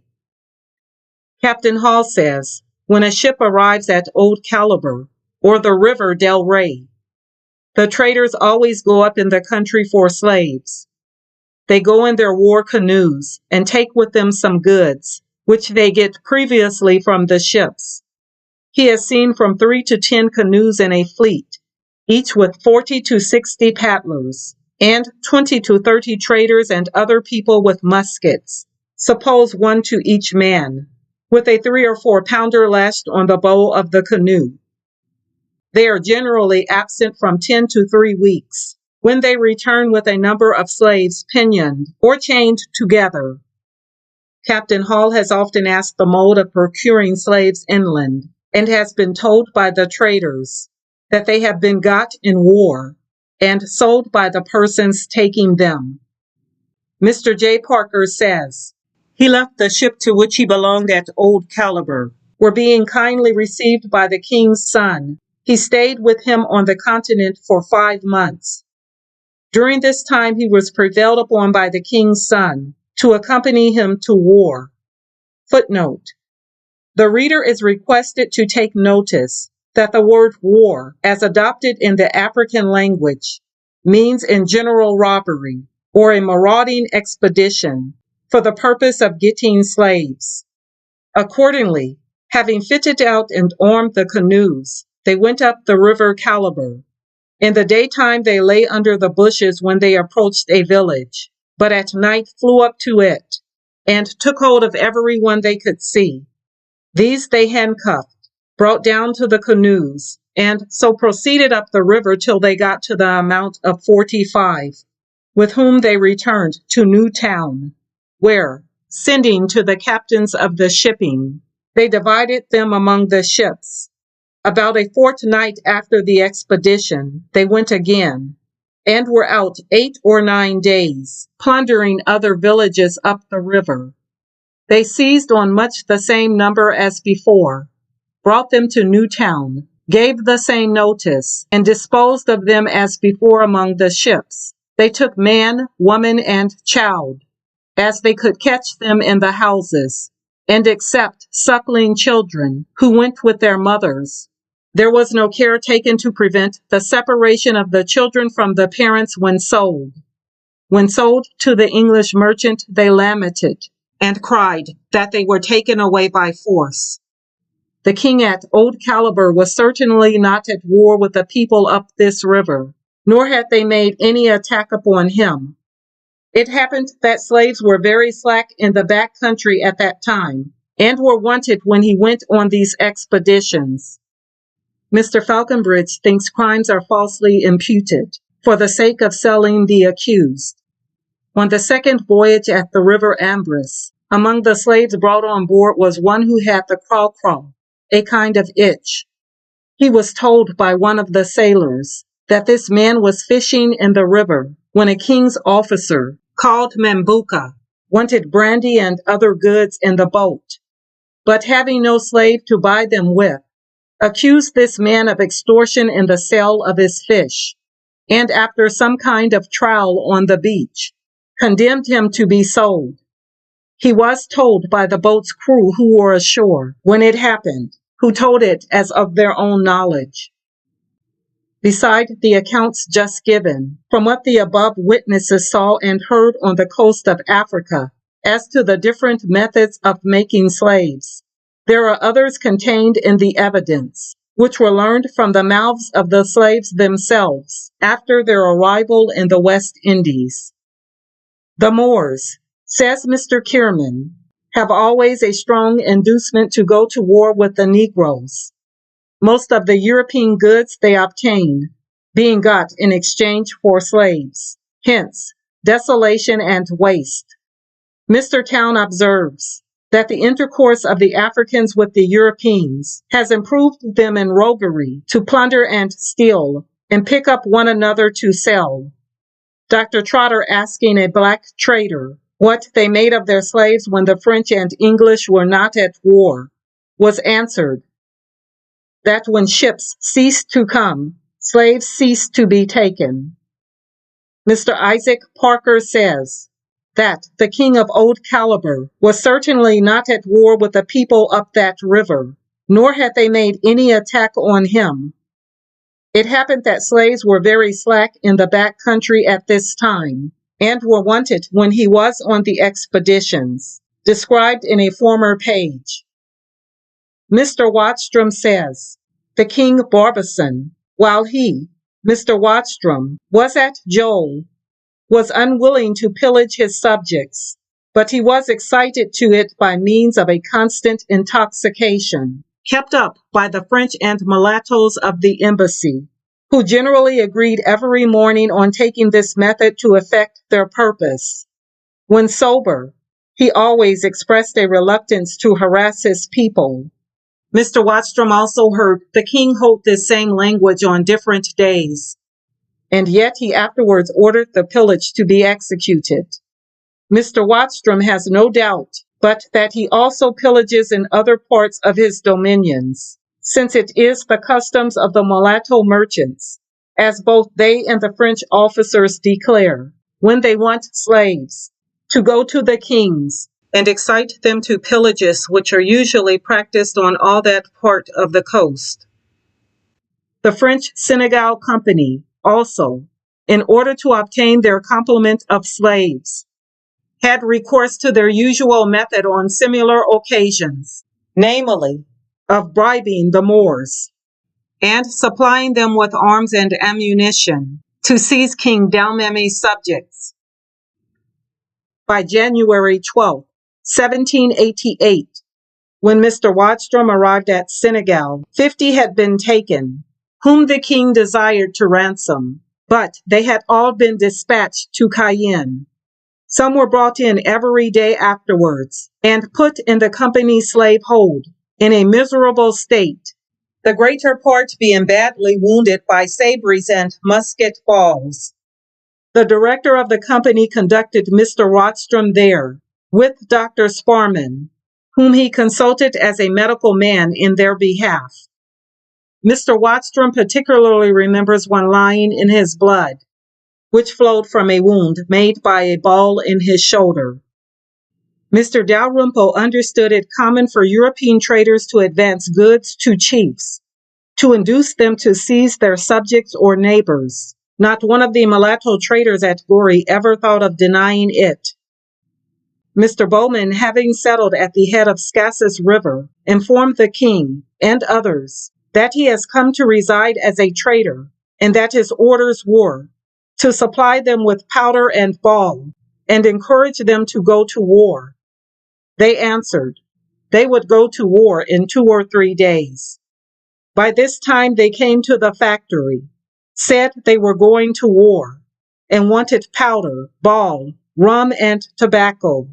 Captain Hall says, when a ship arrives at Old Caliber or the river Del Rey, the traders always go up in the country for slaves. They go in their war canoes and take with them some goods, which they get previously from the ships. He has seen from 3 to 10 canoes in a fleet, each with 40 to 60 paddlers, and 20 to 30 traders and other people with muskets. suppose one to each man, with a 3 or 4 pounder lashed on the bow of the canoe. They are generally absent from 10 to 3 weeks, when they return with a number of slaves pinioned or chained together. Captain Hall has often asked the mode of procuring slaves inland, and has been told by the traders that they have been got in war and sold by the persons taking them. Mr. J. Parker says, he left the ship to which he belonged at Old Caliber, where being kindly received by the king's son, he stayed with him on the continent for 5 months. During this time he was prevailed upon by the king's son to accompany him to war. Footnote: the reader is requested to take notice that the word war, as adopted in the African language, means in general robbery or a marauding expedition for the purpose of getting slaves. Accordingly, having fitted out and armed the canoes, they went up the river Caliber. In the daytime they lay under the bushes when they approached a village, but at night flew up to it, and took hold of every one they could see. These they handcuffed, brought down to the canoes, and so proceeded up the river till they got to the amount of 45, with whom they returned to New Town, where, sending to the captains of the shipping, they divided them among the ships. About a fortnight after the expedition, they went again, and were out 8 or 9 days, plundering other villages up the river. They seized on much the same number as before, brought them to New Town, gave the same notice, and disposed of them as before among the ships. They took man, woman, and child, as they could catch them in the houses, and except suckling children, who went with their mothers. There was no care taken to prevent the separation of the children from the parents when sold. When sold to the English merchant, they lamented and cried that they were taken away by force. The king at Old Caliber was certainly not at war with the people up this river, nor had they made any attack upon him. It happened that slaves were very slack in the back country at that time, and were wanted when he went on these expeditions. Mr. Falconbridge thinks crimes are falsely imputed for the sake of selling the accused. On the second voyage at the river Ambris, among the slaves brought on board was one who had the craw-craw, a kind of itch. He was told by one of the sailors that this man was fishing in the river when a king's officer, called Mambuka, wanted brandy and other goods in the boat, but having no slave to buy them with, accused this man of extortion in the sale of his fish, and after some kind of trial on the beach, condemned him to be sold. He was told by the boat's crew who were ashore when it happened, who told it as of their own knowledge. Beside the accounts just given, from what the above witnesses saw and heard on the coast of Africa as to the different methods of making slaves, there are others contained in the evidence, which were learned from the mouths of the slaves themselves after their arrival in the West Indies. The Moors, says Mr. Kierman, have always a strong inducement to go to war with the Negroes. Most of the European goods they obtain being got in exchange for slaves, hence desolation and waste. Mr. Town observes that the intercourse of the Africans with the Europeans has improved them in roguery to plunder and steal, and pick up one another to sell. Dr. Trotter asking a black trader what they made of their slaves when the French and English were not at war, was answered that when ships ceased to come, slaves ceased to be taken. Mr. Isaac Parker says that the king of Old Caliber was certainly not at war with the people up that river, nor had they made any attack on him. It happened that slaves were very slack in the back country at this time, and were wanted when he was on the expeditions, described in a former page. Mr. Watstrom says, the King Barbazon, while he, Mr. Watstrom, was at Joel, was unwilling to pillage his subjects, but he was excited to it by means of a constant intoxication, kept up by the French and mulattoes of the embassy, who generally agreed every morning on taking this method to effect their purpose. When sober, he always expressed a reluctance to harass his people. Mr. Wattstrom also heard the king hold this same language on different days, and yet he afterwards ordered the pillage to be executed. Mr. Wattstrom has no doubt but that he also pillages in other parts of his dominions, since it is the customs of the mulatto merchants, as both they and the French officers declare, when they want slaves, to go to the kings and excite them to pillages which are usually practiced on all that part of the coast. The French Senegal Company also, in order to obtain their complement of slaves, had recourse to their usual method on similar occasions, namely, of bribing the Moors and supplying them with arms and ammunition to seize King Dalmami's subjects. By January 12, 1788, when Mr. Wattstrom arrived at Senegal, 50 had been taken, whom the king desired to ransom, but they had all been dispatched to Cayenne. Some were brought in every day afterwards and put in the company's slave hold in a miserable state, the greater part being badly wounded by sabres and musket balls. The director of the company conducted Mr. Wattstrom there with Dr. Sparman, whom he consulted as a medical man in their behalf. Mr. Wattstrom particularly remembers one lying in his blood, which flowed from a wound made by a ball in his shoulder. Mr. Dalrymple understood it common for European traders to advance goods to chiefs, to induce them to seize their subjects or neighbors. Not one of the mulatto traders at Goree ever thought of denying it. Mr. Bowman, having settled at the head of Scassus River, informed the king and others that he has come to reside as a trader, and that his orders were to supply them with powder and ball, and encourage them to go to war. They answered they would go to war in 2 or 3 days. By this time they came to the factory, said they were going to war, and wanted powder, ball, rum, and tobacco.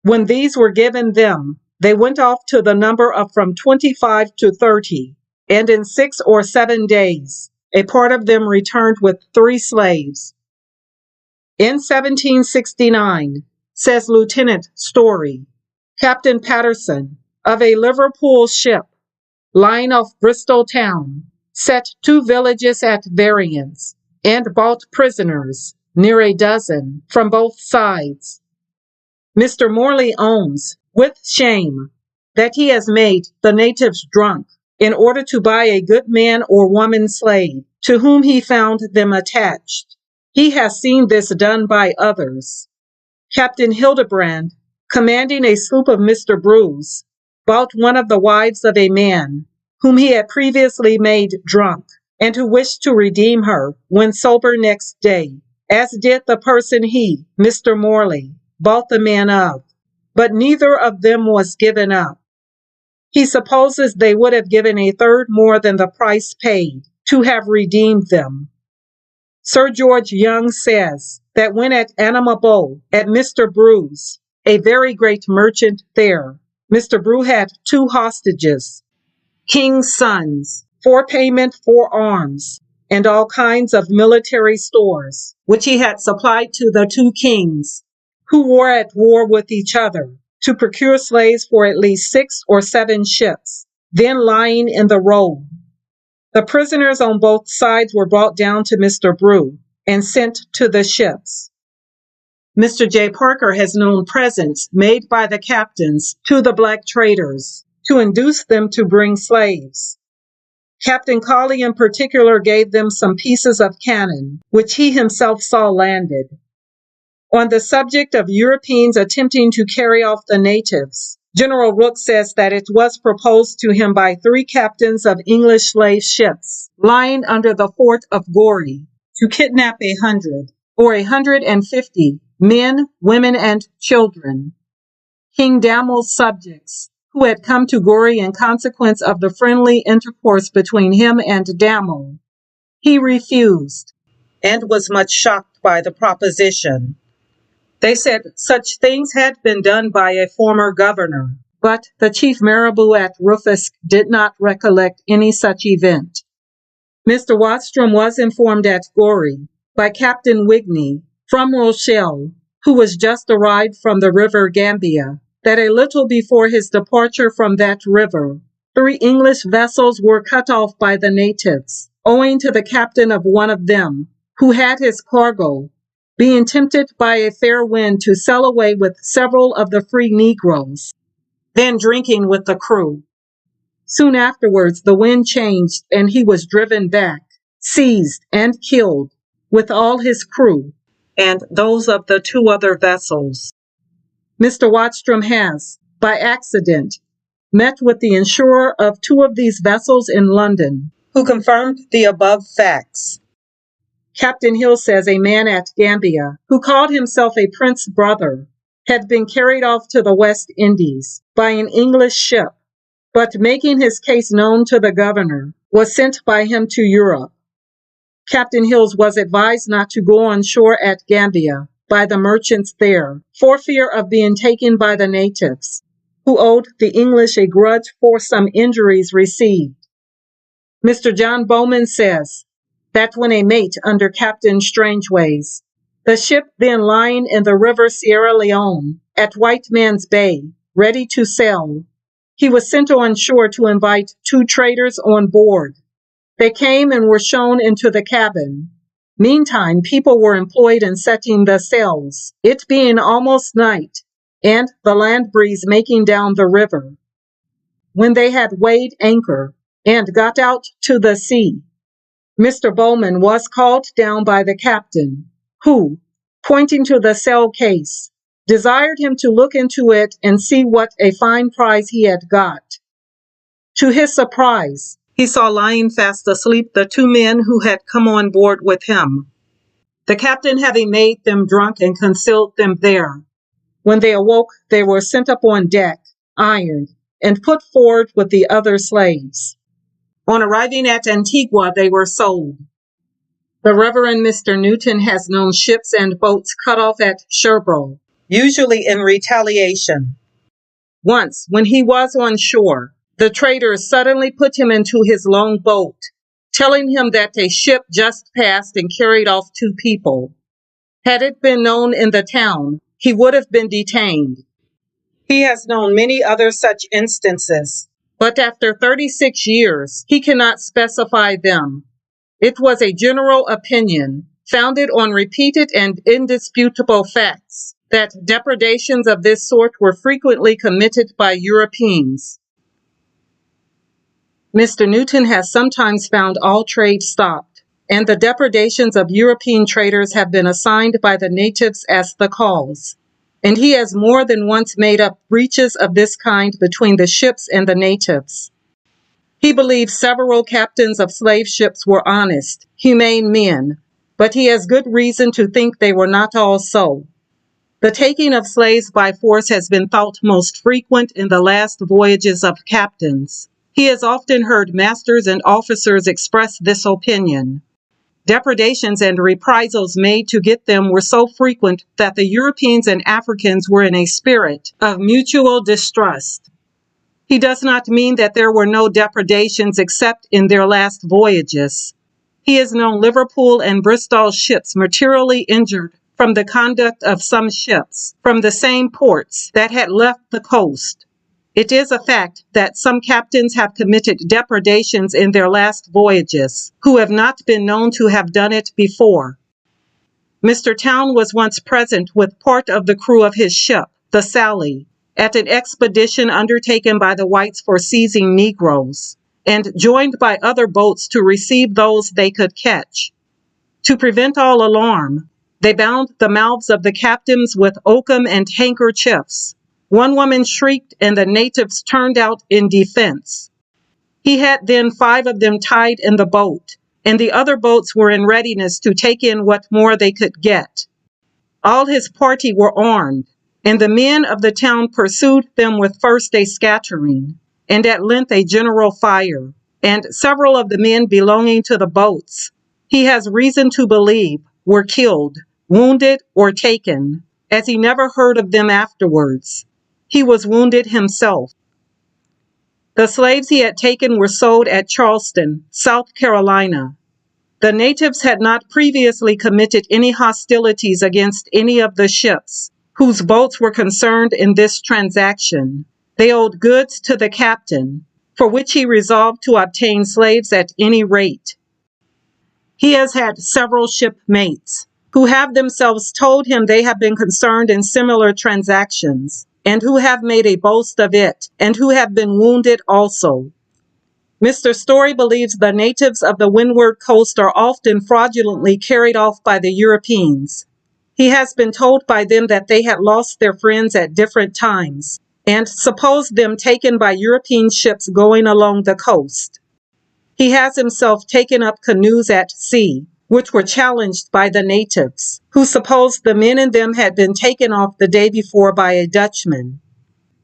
When these were given them, they went off to the number of from 25 to 30, and in 6 or 7 days, a part of them returned with 3 slaves. In 1769, says Lieutenant Story, Captain Patterson, of a Liverpool ship, lying off Bristol town, set 2 villages at variance, and bought prisoners, near a dozen, from both sides. Mr. Morley owns, with shame, that he has made the natives drunk in order to buy a good man or woman slave, to whom he found them attached. He has seen this done by others. Captain Hildebrand, commanding a sloop of Mr. Bruce, bought one of the wives of a man whom he had previously made drunk, and who wished to redeem her when sober next day, as did the person he, Mr. Morley, bought the man of, but neither of them was given up. He supposes they would have given a third more than the price paid to have redeemed them. Sir George Young says that when at Anamaboe, at Mr. Brew's, a very great merchant there, Mr. Brew had 2 hostages, king's sons, for payment for arms, and all kinds of military stores, which he had supplied to the 2 kings, who were at war with each other, to procure slaves for at least 6 or 7 ships, then lying in the road. The prisoners on both sides were brought down to Mr. Brew and sent to the ships. Mr. J. Parker has known presents made by the captains to the black traders to induce them to bring slaves. Captain Colley in particular gave them some pieces of cannon, which he himself saw landed. On the subject of Europeans attempting to carry off the natives, General Rooke says that it was proposed to him by 3 captains of English slave ships lying under the fort of Goree to kidnap 100 or 150 men, women, and children, King Damel's subjects, who had come to Goree in consequence of the friendly intercourse between him and Damel. He refused, and was much shocked by the proposition. They said such things had been done by a former governor, but the chief Marabou at Rufus did not recollect any such event. Mr. Watstrom was informed at Goree by Captain Wigney from Rochelle, who was just arrived from the river Gambia, that a little before his departure from that river, 3 English vessels were cut off by the natives, owing to the captain of one of them, who had his cargo, being tempted by a fair wind to sail away with several of the free Negroes, then drinking with the crew. Soon afterwards the wind changed, and he was driven back, seized, and killed, with all his crew, and those of the 2 other vessels. Mr. Watstrom has, by accident, met with the insurer of 2 of these vessels in London, who confirmed the above facts. Captain Hill says a man at Gambia, who called himself a Prince Brother, had been carried off to the West Indies by an English ship, but making his case known to the governor, was sent by him to Europe. Captain Hills was advised not to go on shore at Gambia by the merchants there, for fear of being taken by the natives, who owed the English a grudge for some injuries received. Mr. John Bowman says that when a mate under Captain Strangeways, the ship then lying in the river Sierra Leone at White Man's Bay, ready to sail, he was sent on shore to invite 2 traders on board. They came and were shown into the cabin. Meantime, people were employed in setting the sails, it being almost night, and the land breeze making down the river. When they had weighed anchor and got out to the sea, Mr. Bowman was called down by the captain, who, pointing to the sail case, desired him to look into it and see what a fine prize he had got. To his surprise, he saw lying fast asleep the 2 men who had come on board with him, the captain having made them drunk and concealed them there. When they awoke, they were sent up on deck, ironed, and put forward with the other slaves. On arriving at Antigua, they were sold. The Reverend Mr. Newton has known ships and boats cut off at Cherbourg, usually in retaliation. Once, when he was on shore, the traders suddenly put him into his long boat, telling him that a ship just passed and carried off 2 people. Had it been known in the town, he would have been detained. He has known many other such instances, but after 36 years, he cannot specify them. It was a general opinion, founded on repeated and indisputable facts, that depredations of this sort were frequently committed by Europeans. Mr. Newton has sometimes found all trade stopped, and the depredations of European traders have been assigned by the natives as the cause, and he has more than once made up breaches of this kind between the ships and the natives. He believes several captains of slave ships were honest, humane men, but he has good reason to think they were not all so. The taking of slaves by force has been thought most frequent in the last voyages of captains. He has often heard masters and officers express this opinion. Depredations and reprisals made to get them were so frequent that the Europeans and Africans were in a spirit of mutual distrust. He does not mean that there were no depredations except in their last voyages. He has known Liverpool and Bristol ships materially injured from the conduct of some ships from the same ports that had left the coast. It is a fact that some captains have committed depredations in their last voyages, who have not been known to have done it before. Mr. Towne was once present with part of the crew of his ship, the Sally, at an expedition undertaken by the whites for seizing Negroes, and joined by other boats to receive those they could catch. To prevent all alarm, they bound the mouths of the captives with oakum and handkerchiefs. One woman shrieked, and the natives turned out in defense. He had then 5 of them tied in the boat, and the other boats were in readiness to take in what more they could get. All his party were armed, and the men of the town pursued them with first a scattering, and at length a general fire, and several of the men belonging to the boats, he has reason to believe, were killed, wounded, or taken, as he never heard of them afterwards. He was wounded himself. The slaves he had taken were sold at Charleston, South Carolina. The natives had not previously committed any hostilities against any of the ships whose boats were concerned in this transaction. They owed goods to the captain, for which he resolved to obtain slaves at any rate. He has had several shipmates who have themselves told him they have been concerned in similar transactions, and who have made a boast of it, and who have been wounded also. Mr. Story believes the natives of the windward coast are often fraudulently carried off by the Europeans. He has been told by them that they had lost their friends at different times, and supposed them taken by European ships going along the coast. He has himself taken up canoes at sea, which were challenged by the natives, who supposed the men in them had been taken off the day before by a Dutchman.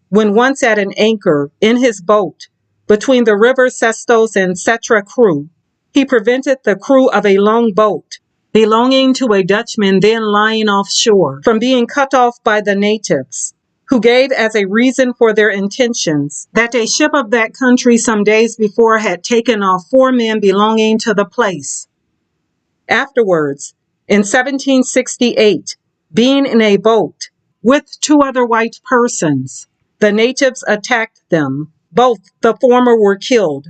When once at an anchor in his boat, between the river Sestos and Setra Crew, he prevented the crew of a long boat belonging to a Dutchman then lying offshore from being cut off by the natives, who gave as a reason for their intentions that a ship of that country some days before had taken off 4 men belonging to the place. Afterwards, in 1768, being in a boat with 2 other white persons, the natives attacked them. Both the former were killed,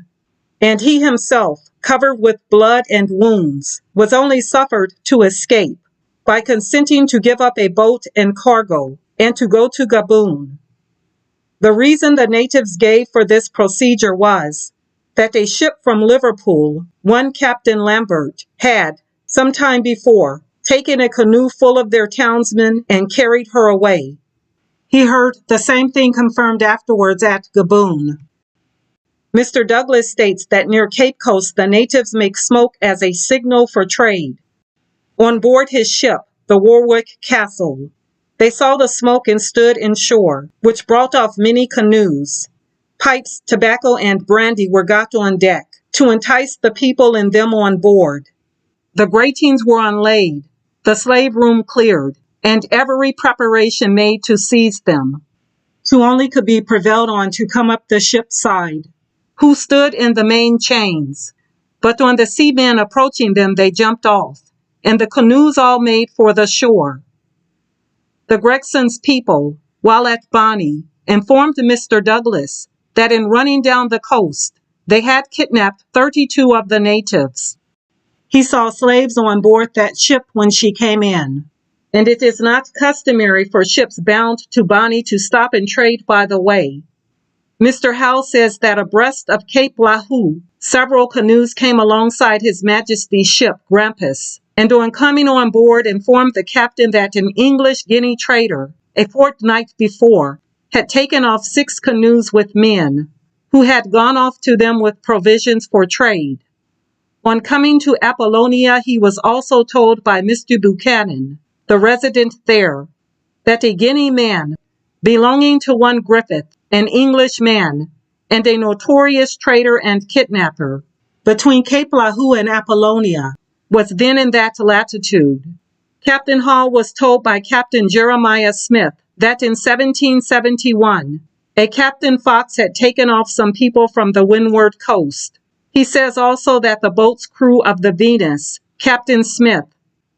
and he himself, covered with blood and wounds, was only suffered to escape by consenting to give up a boat and cargo and to go to Gaboon. The reason the natives gave for this procedure was that a ship from Liverpool, one Captain Lambert, had, some time before, taken a canoe full of their townsmen and carried her away. He heard the same thing confirmed afterwards at Gaboon. Mr. Douglas states that near Cape Coast the natives make smoke as a signal for trade. On board his ship, the Warwick Castle, they saw the smoke and stood inshore, which brought off many canoes. Pipes, tobacco, and brandy were got on deck to entice the people in them on board. The gratings were unlaid, the slave room cleared, and every preparation made to seize them, who only could be prevailed on to come up the ship's side, who stood in the main chains. But on the seamen approaching them, they jumped off, and the canoes all made for the shore. The Gregson's people, while at Bonny, informed Mr. Douglas that in running down the coast, they had kidnapped 32 of the natives. He saw slaves on board that ship when she came in, and it is not customary for ships bound to Bonny to stop and trade by the way. Mr. Howe says that abreast of Cape Lahu, several canoes came alongside His Majesty's ship, Grampus, and on coming on board informed the captain that an English Guinea trader, a fortnight before, had taken off 6 canoes with men, who had gone off to them with provisions for trade. On coming to Apollonia, he was also told by Mr. Buchanan, the resident there, that a Guinea man, belonging to one Griffith, an English man, and a notorious traitor and kidnapper, between Cape Lahu and Apollonia, was then in that latitude. Captain Hall was told by Captain Jeremiah Smith that in 1771, a Captain Fox had taken off some people from the windward coast. He says also that the boat's crew of the Venus, Captain Smith,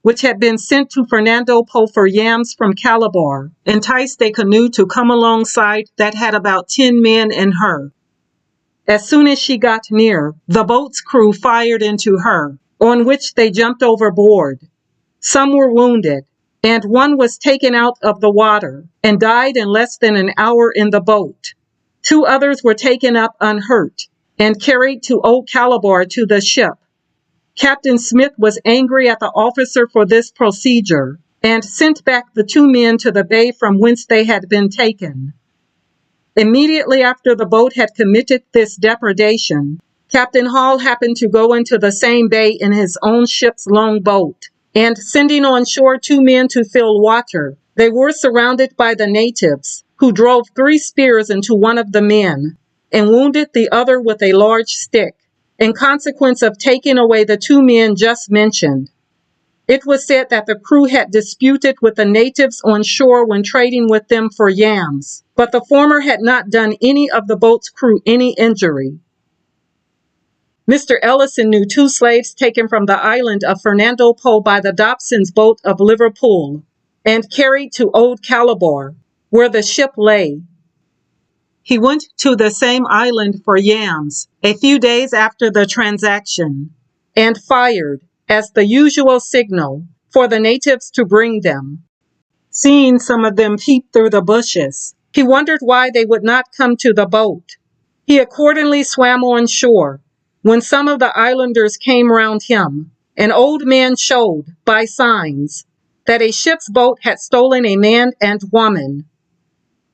which had been sent to Fernando Po for yams from Calabar, enticed a canoe to come alongside that had about 10 men in her. As soon as she got near, the boat's crew fired into her, on which they jumped overboard. Some were wounded, and one was taken out of the water and died in less than an hour in the boat. 2 others were taken up unhurt and carried to Old Calabar to the ship. Captain Smith was angry at the officer for this procedure and sent back the 2 men to the bay from whence they had been taken. Immediately after the boat had committed this depredation, Captain Hall happened to go into the same bay in his own ship's longboat and sending on shore 2 men to fill water, they were surrounded by the natives, who drove 3 spears into one of the men, and wounded the other with a large stick, in consequence of taking away the 2 men just mentioned. It was said that the crew had disputed with the natives on shore when trading with them for yams, but the former had not done any of the boat's crew any injury. Mr. Ellison knew 2 slaves taken from the island of Fernando Po by the Dobson's boat of Liverpool, and carried to Old Calabar, where the ship lay. He went to the same island for yams a few days after the transaction, and fired, as the usual signal, for the natives to bring them. Seeing some of them peep through the bushes, he wondered why they would not come to the boat. He accordingly swam on shore. When some of the islanders came round him, an old man showed, by signs, that a ship's boat had stolen a man and woman.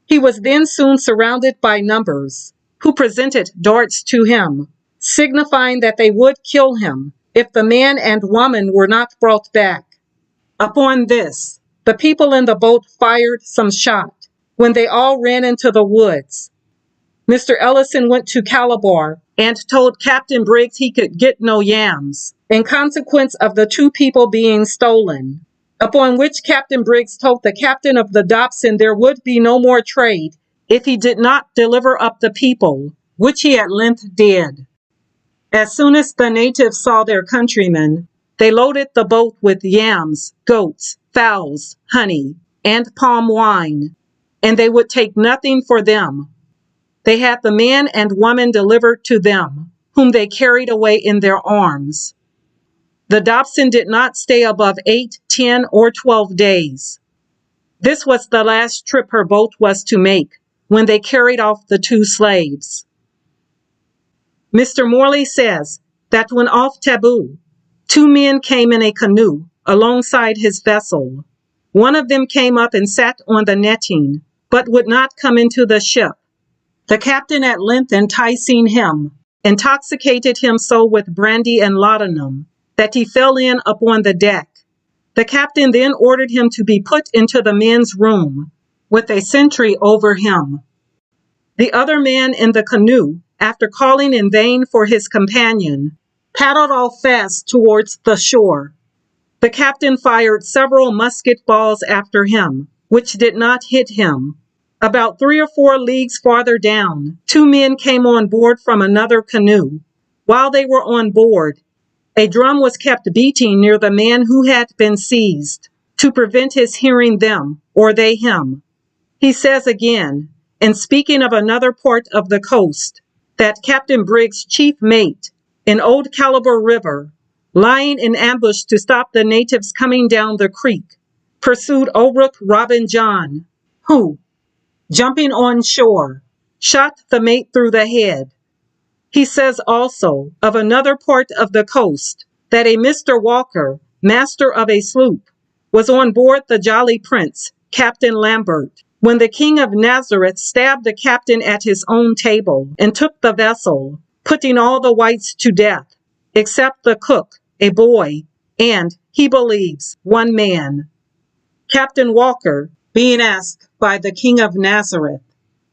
He was then soon surrounded by numbers, who presented darts to him, signifying that they would kill him if the man and woman were not brought back. Upon this, the people in the boat fired some shot, when they all ran into the woods. Mr. Ellison went to Calabar and told Captain Briggs he could get no yams, in consequence of the 2 people being stolen, upon which Captain Briggs told the captain of the Dobson there would be no more trade if he did not deliver up the people, which he at length did. As soon as the natives saw their countrymen, they loaded the boat with yams, goats, fowls, honey, and palm wine, and they would take nothing for them. They had the man and woman delivered to them, whom they carried away in their arms. The Dobson did not stay above 8, 10, or 12 days. This was the last trip her boat was to make, when they carried off the 2 slaves. Mr. Morley says that when off Taboo, 2 men came in a canoe alongside his vessel. One of them came up and sat on the netting, but would not come into the ship. The captain at length enticing him, intoxicated him so with brandy and laudanum, that he fell in upon the deck. The captain then ordered him to be put into the men's room, with a sentry over him. The other man in the canoe, after calling in vain for his companion, paddled off fast towards the shore. The captain fired several musket balls after him, which did not hit him. About 3 or 4 leagues farther down, 2 men came on board from another canoe. While they were on board, a drum was kept beating near the man who had been seized, to prevent his hearing them, or they him. He says again, in speaking of another part of the coast, that Captain Briggs' chief mate, in Old Calabar River, lying in ambush to stop the natives coming down the creek, pursued O'Rourke Robin John, who, jumping on shore, shot the mate through the head. He says also of another part of the coast that a Mr. Walker, master of a sloop, was on board the Jolly Prince, Captain Lambert, when the King of Nazareth stabbed the captain at his own table and took the vessel, putting all the whites to death, except the cook, a boy, and, he believes, 1 man. Captain Walker, being asked by the King of Nazareth,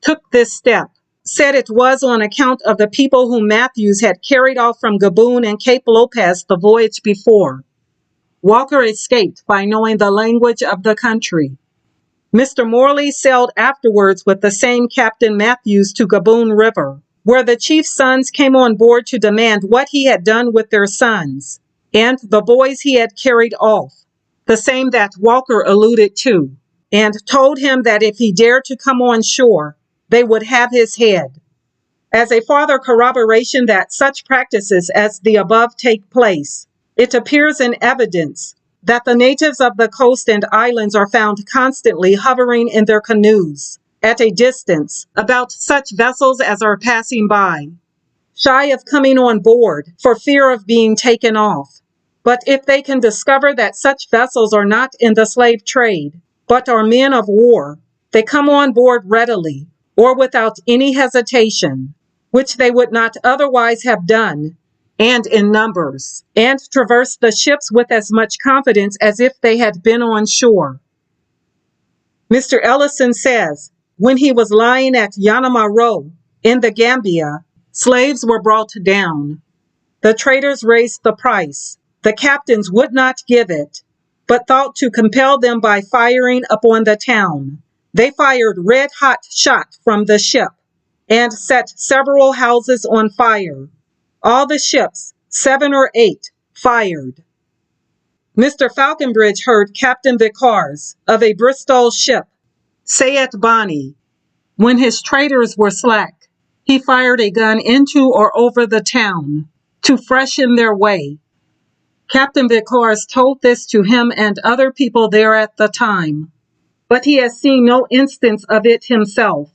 took this step, said it was on account of the people whom Matthews had carried off from Gaboon and Cape Lopez the voyage before. Walker escaped by knowing the language of the country. Mr. Morley sailed afterwards with the same Captain Matthews to Gaboon River, where the chief's sons came on board to demand what he had done with their sons, and the boys he had carried off, the same that Walker alluded to, and told him that if he dared to come on shore, they would have his head. As a farther corroboration that such practices as the above take place, it appears in evidence that the natives of the coast and islands are found constantly hovering in their canoes, at a distance, about such vessels as are passing by, shy of coming on board for fear of being taken off. But if they can discover that such vessels are not in the slave trade, but are men of war, they come on board readily, or without any hesitation, which they would not otherwise have done, and in numbers, and traversed the ships with as much confidence as if they had been on shore. Mr. Ellison says, when he was lying at Yanama Row in the Gambia, slaves were brought down. The traders raised the price. The captains would not give it, but thought to compel them by firing upon the town. They fired red-hot shot from the ship and set several houses on fire. All the ships, 7 or 8, fired. Mr. Falconbridge heard Captain Vickers of a Bristol ship say at Bonny, when his traders were slack, he fired a gun into or over the town to freshen their way. Captain Vickers told this to him and other people there at the time, but he has seen no instance of it himself.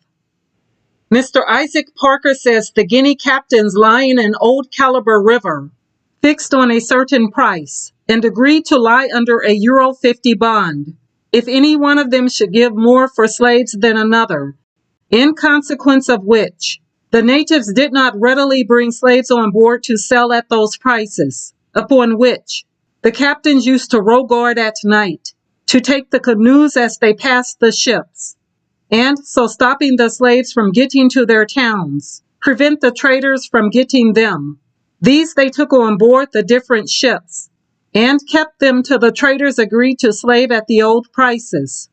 Mr. Isaac Parker says the Guinea captains lying in Old Caliber River fixed on a certain price and agreed to lie under a €50 bond if any one of them should give more for slaves than another, in consequence of which the natives did not readily bring slaves on board to sell at those prices, upon which the captains used to row guard at night, to take the canoes as they passed the ships, and so stopping the slaves from getting to their towns, prevent the traders from getting them. These they took on board the different ships, and kept them till the traders agreed to slave at the old prices.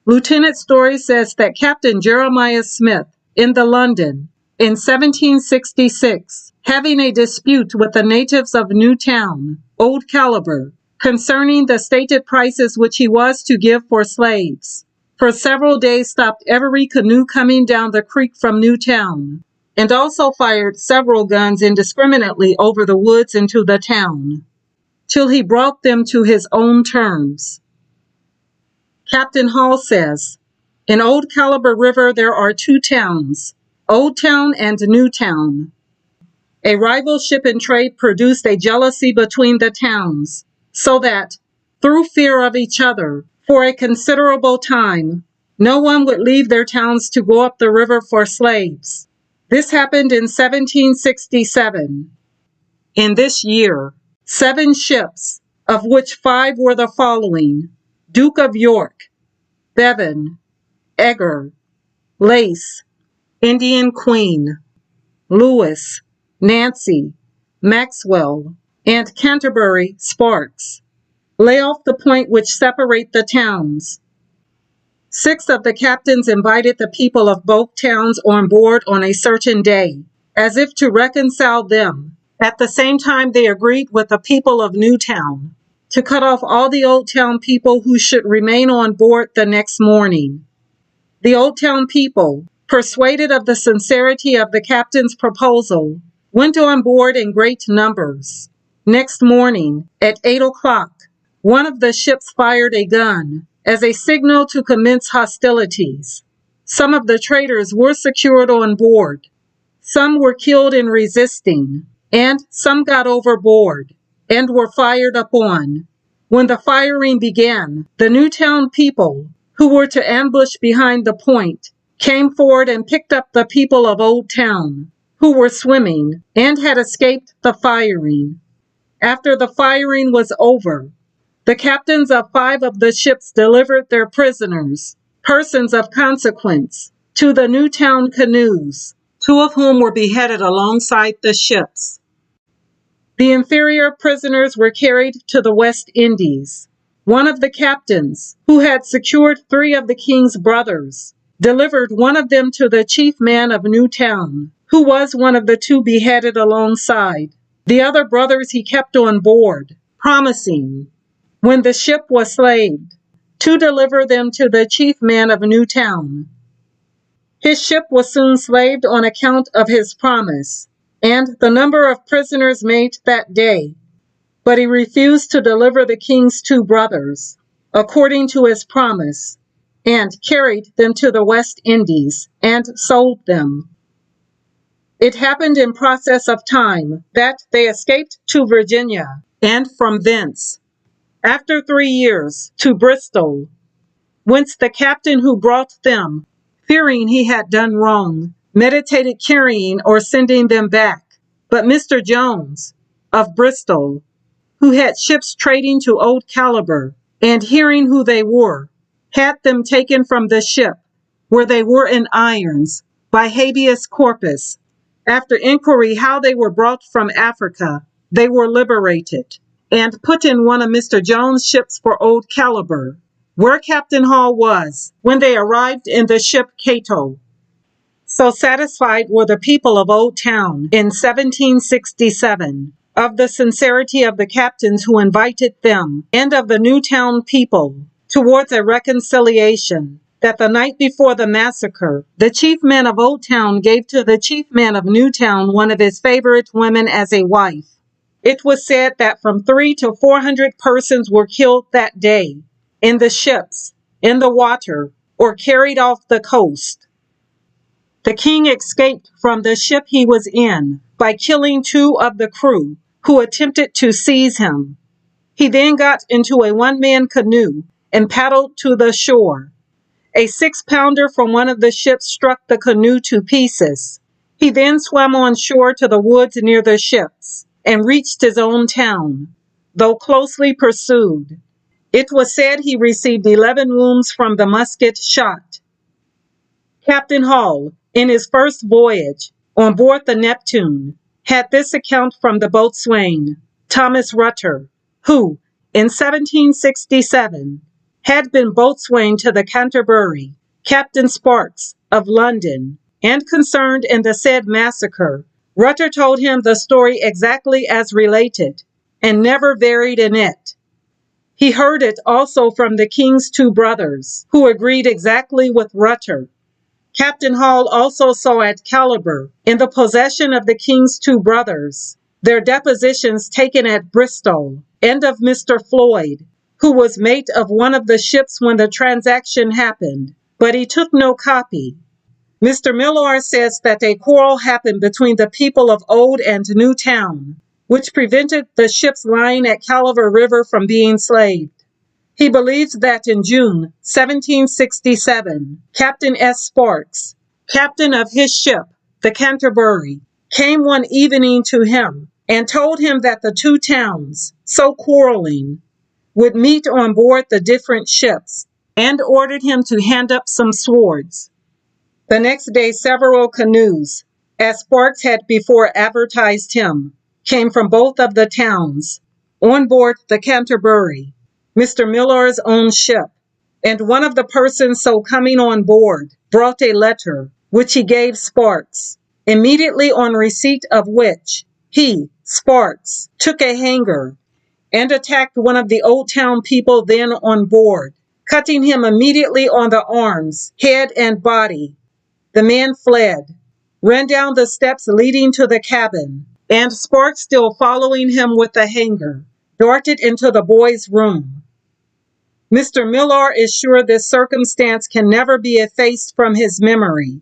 Lieutenant Story says that Captain Jeremiah Smith, in the London, in 1766, having a dispute with the natives of Newtown, Old Caliber, concerning the stated prices which he was to give for slaves, for several days stopped every canoe coming down the creek from Newtown, and also fired several guns indiscriminately over the woods into the town, till he brought them to his own terms. Captain Hall says, in Old Caliber River there are 2 towns, Old Town and New Town. A rival ship in trade produced a jealousy between the towns, so that, through fear of each other, for a considerable time, no one would leave their towns to go up the river for slaves. This happened in 1767. In this year, 7 ships, of which 5 were the following: Duke of York, Bevan, Egger, Lace, Indian Queen, Lewis, Nancy, Maxwell, and Canterbury Sparks, lay off the point which separate the towns. 6 of the captains invited the people of both towns on board on a certain day, as if to reconcile them. At the same time they agreed with the people of Newtown to cut off all the Old Town people who should remain on board the next morning. The Old Town people, persuaded of the sincerity of the captain's proposal, went on board in great numbers. Next morning, at 8 o'clock, one of the ships fired a gun as a signal to commence hostilities. Some of the traders were secured on board. Some were killed in resisting, and some got overboard and were fired upon. When the firing began, the Newtown people, who were to ambush behind the point, came forward and picked up the people of Old Town, who were swimming and had escaped the firing. After the firing was over, the captains of 5 of the ships delivered their prisoners, persons of consequence, to the Newtown canoes, 2 of whom were beheaded alongside the ships. The inferior prisoners were carried to the West Indies. One of the captains, who had secured 3 of the king's brothers, delivered one of them to the chief man of Newtown, who was one of the 2 beheaded alongside. The other brothers he kept on board, promising, when the ship was slaved, to deliver them to the chief man of Newtown. His ship was soon slaved on account of his promise, and the number of prisoners made that day, but he refused to deliver the king's 2 brothers, according to his promise, and carried them to the West Indies, and sold them. It happened in process of time that they escaped to Virginia, and from thence, after 3 years, to Bristol, whence the captain who brought them, fearing he had done wrong, meditated carrying or sending them back, But Mr. Jones of Bristol, who had ships trading to Old Caliber, and hearing who they were, had them taken from the ship, where they were in irons, by habeas corpus. After inquiry how they were brought from Africa, they were liberated, and put in one of Mr. Jones' ships for Old Caliber, where Captain Hall was when they arrived in the ship Cato. So satisfied were the people of Old Town in 1767 of the sincerity of the captains who invited them and of the Newtown people towards a reconciliation, that the night before the massacre, the chief man of Old Town gave to the chief man of Newtown one of his favorite women as a wife. It was said that from 300 to 400 persons were killed that day in the ships, in the water, or carried off the coast. The king escaped from the ship he was in by killing 2 of the crew who attempted to seize him. He then got into a one-man canoe and paddled to the shore. A 6-pounder from one of the ships struck the canoe to pieces. He then swam on shore to the woods near the ships and reached his own town, though closely pursued. It was said he received 11 wounds from the musket shot. Captain Hall, in his first voyage on board the Neptune, had this account from the boatswain, Thomas Rutter, who, in 1767, had been boatswain to the Canterbury, Captain Sparks, of London, and concerned in the said massacre. Rutter told him the story exactly as related, and never varied in it. He heard it also from the king's 2 brothers, who agreed exactly with Rutter. Captain Hall also saw at Caliber, in the possession of the king's 2 brothers, their depositions taken at Bristol, and of Mr. Floyd, who was mate of one of the ships when the transaction happened, but he took no copy. Mr. Millar says that a quarrel happened between the people of Old and New Town, which prevented the ships lying at Caliver River from being slaved. He believes that in June 1767, Captain S. Sparks, captain of his ship, the Canterbury, came one evening to him and told him that the 2 towns, so quarreling, would meet on board the different ships, and ordered him to hand up some swords. The next day several canoes, as Sparks had before advertised him, came from both of the towns, on board the Canterbury, Mr. Millar's own ship, and one of the persons so coming on board brought a letter, which he gave Sparks, immediately on receipt of which he, Sparks, took a hanger and attacked one of the Old Town people then on board, cutting him immediately on the arms, head, and body. The man fled, ran down the steps leading to the cabin, and Sparks, still following him with the hanger, darted into the boy's room. Mr. Millar is sure this circumstance can never be effaced from his memory.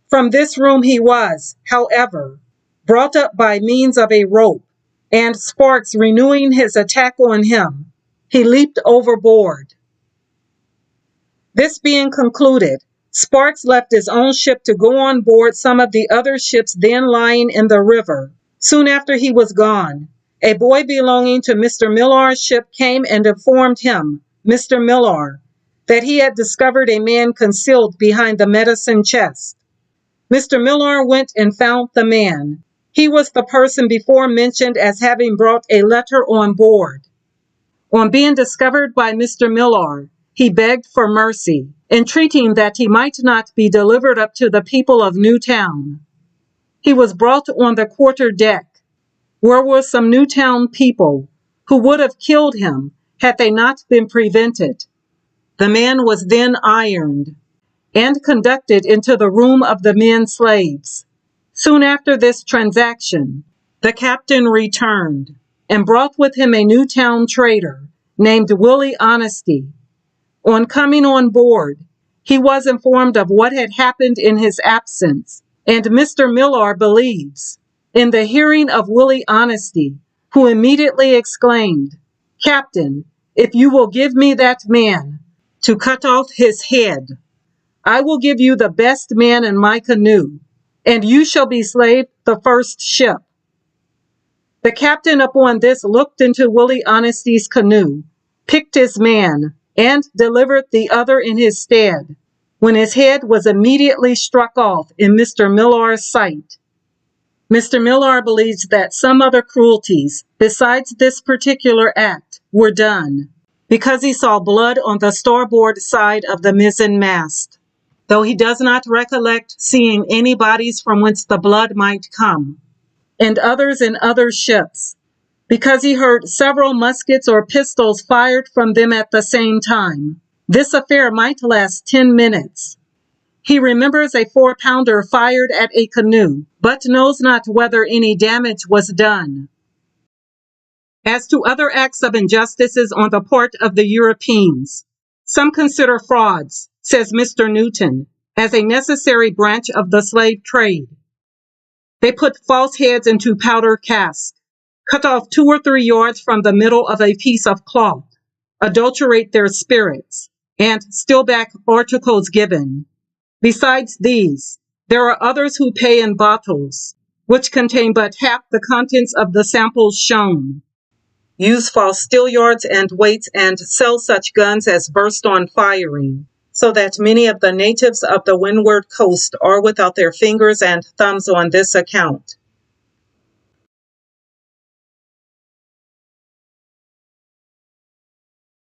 From this room he was, however, brought up by means of a rope, and Sparks renewing his attack on him, he leaped overboard. This being concluded, Sparks left his own ship to go on board some of the other ships then lying in the river. Soon after he was gone, a boy belonging to Mr. Millar's ship came and informed him, Mr. Millar, that he had discovered a man concealed behind the medicine chest. Mr. Millar went and found the man. He was the person before mentioned as having brought a letter on board. On being discovered by Mr. Millar, he begged for mercy, entreating that he might not be delivered up to the people of Newtown. He was brought on the quarter deck, where were some Newtown people who would have killed him had they not been prevented. The man was then ironed and conducted into the room of the men slaves. Soon after this transaction, the captain returned and brought with him a Newtown trader named Willie Honesty. On coming on board, he was informed of what had happened in his absence, and Mr. Millar believes, in the hearing of Willie Honesty, who immediately exclaimed, "Captain, if you will give me that man to cut off his head, I will give you the best man in my canoe." and you shall be slave the first ship. The captain upon this looked into Willie Honesty's canoe, picked his man, and delivered the other in his stead, when his head was immediately struck off in Mr. Millar's sight. Mr. Millar believes that some other cruelties, besides this particular act, were done, because he saw blood on the starboard side of the mizzen mast, though he does not recollect seeing any bodies from whence the blood might come, and others in other ships, because he heard several muskets or pistols fired from them at the same time. This affair might last 10 minutes. He remembers a 4-pounder fired at a canoe, but knows not whether any damage was done. As to other acts of injustices on the part of the Europeans, some consider frauds, says Mr. Newton, as a necessary branch of the slave trade. They put false heads into powder casks, cut off 2 or 3 yards from the middle of a piece of cloth, adulterate their spirits, and steal back articles given. Besides these, there are others who pay in bottles, which contain but half the contents of the samples shown, use false steelyards and weights, and sell such guns as burst on firing, so that many of the natives of the windward coast are without their fingers and thumbs on this account.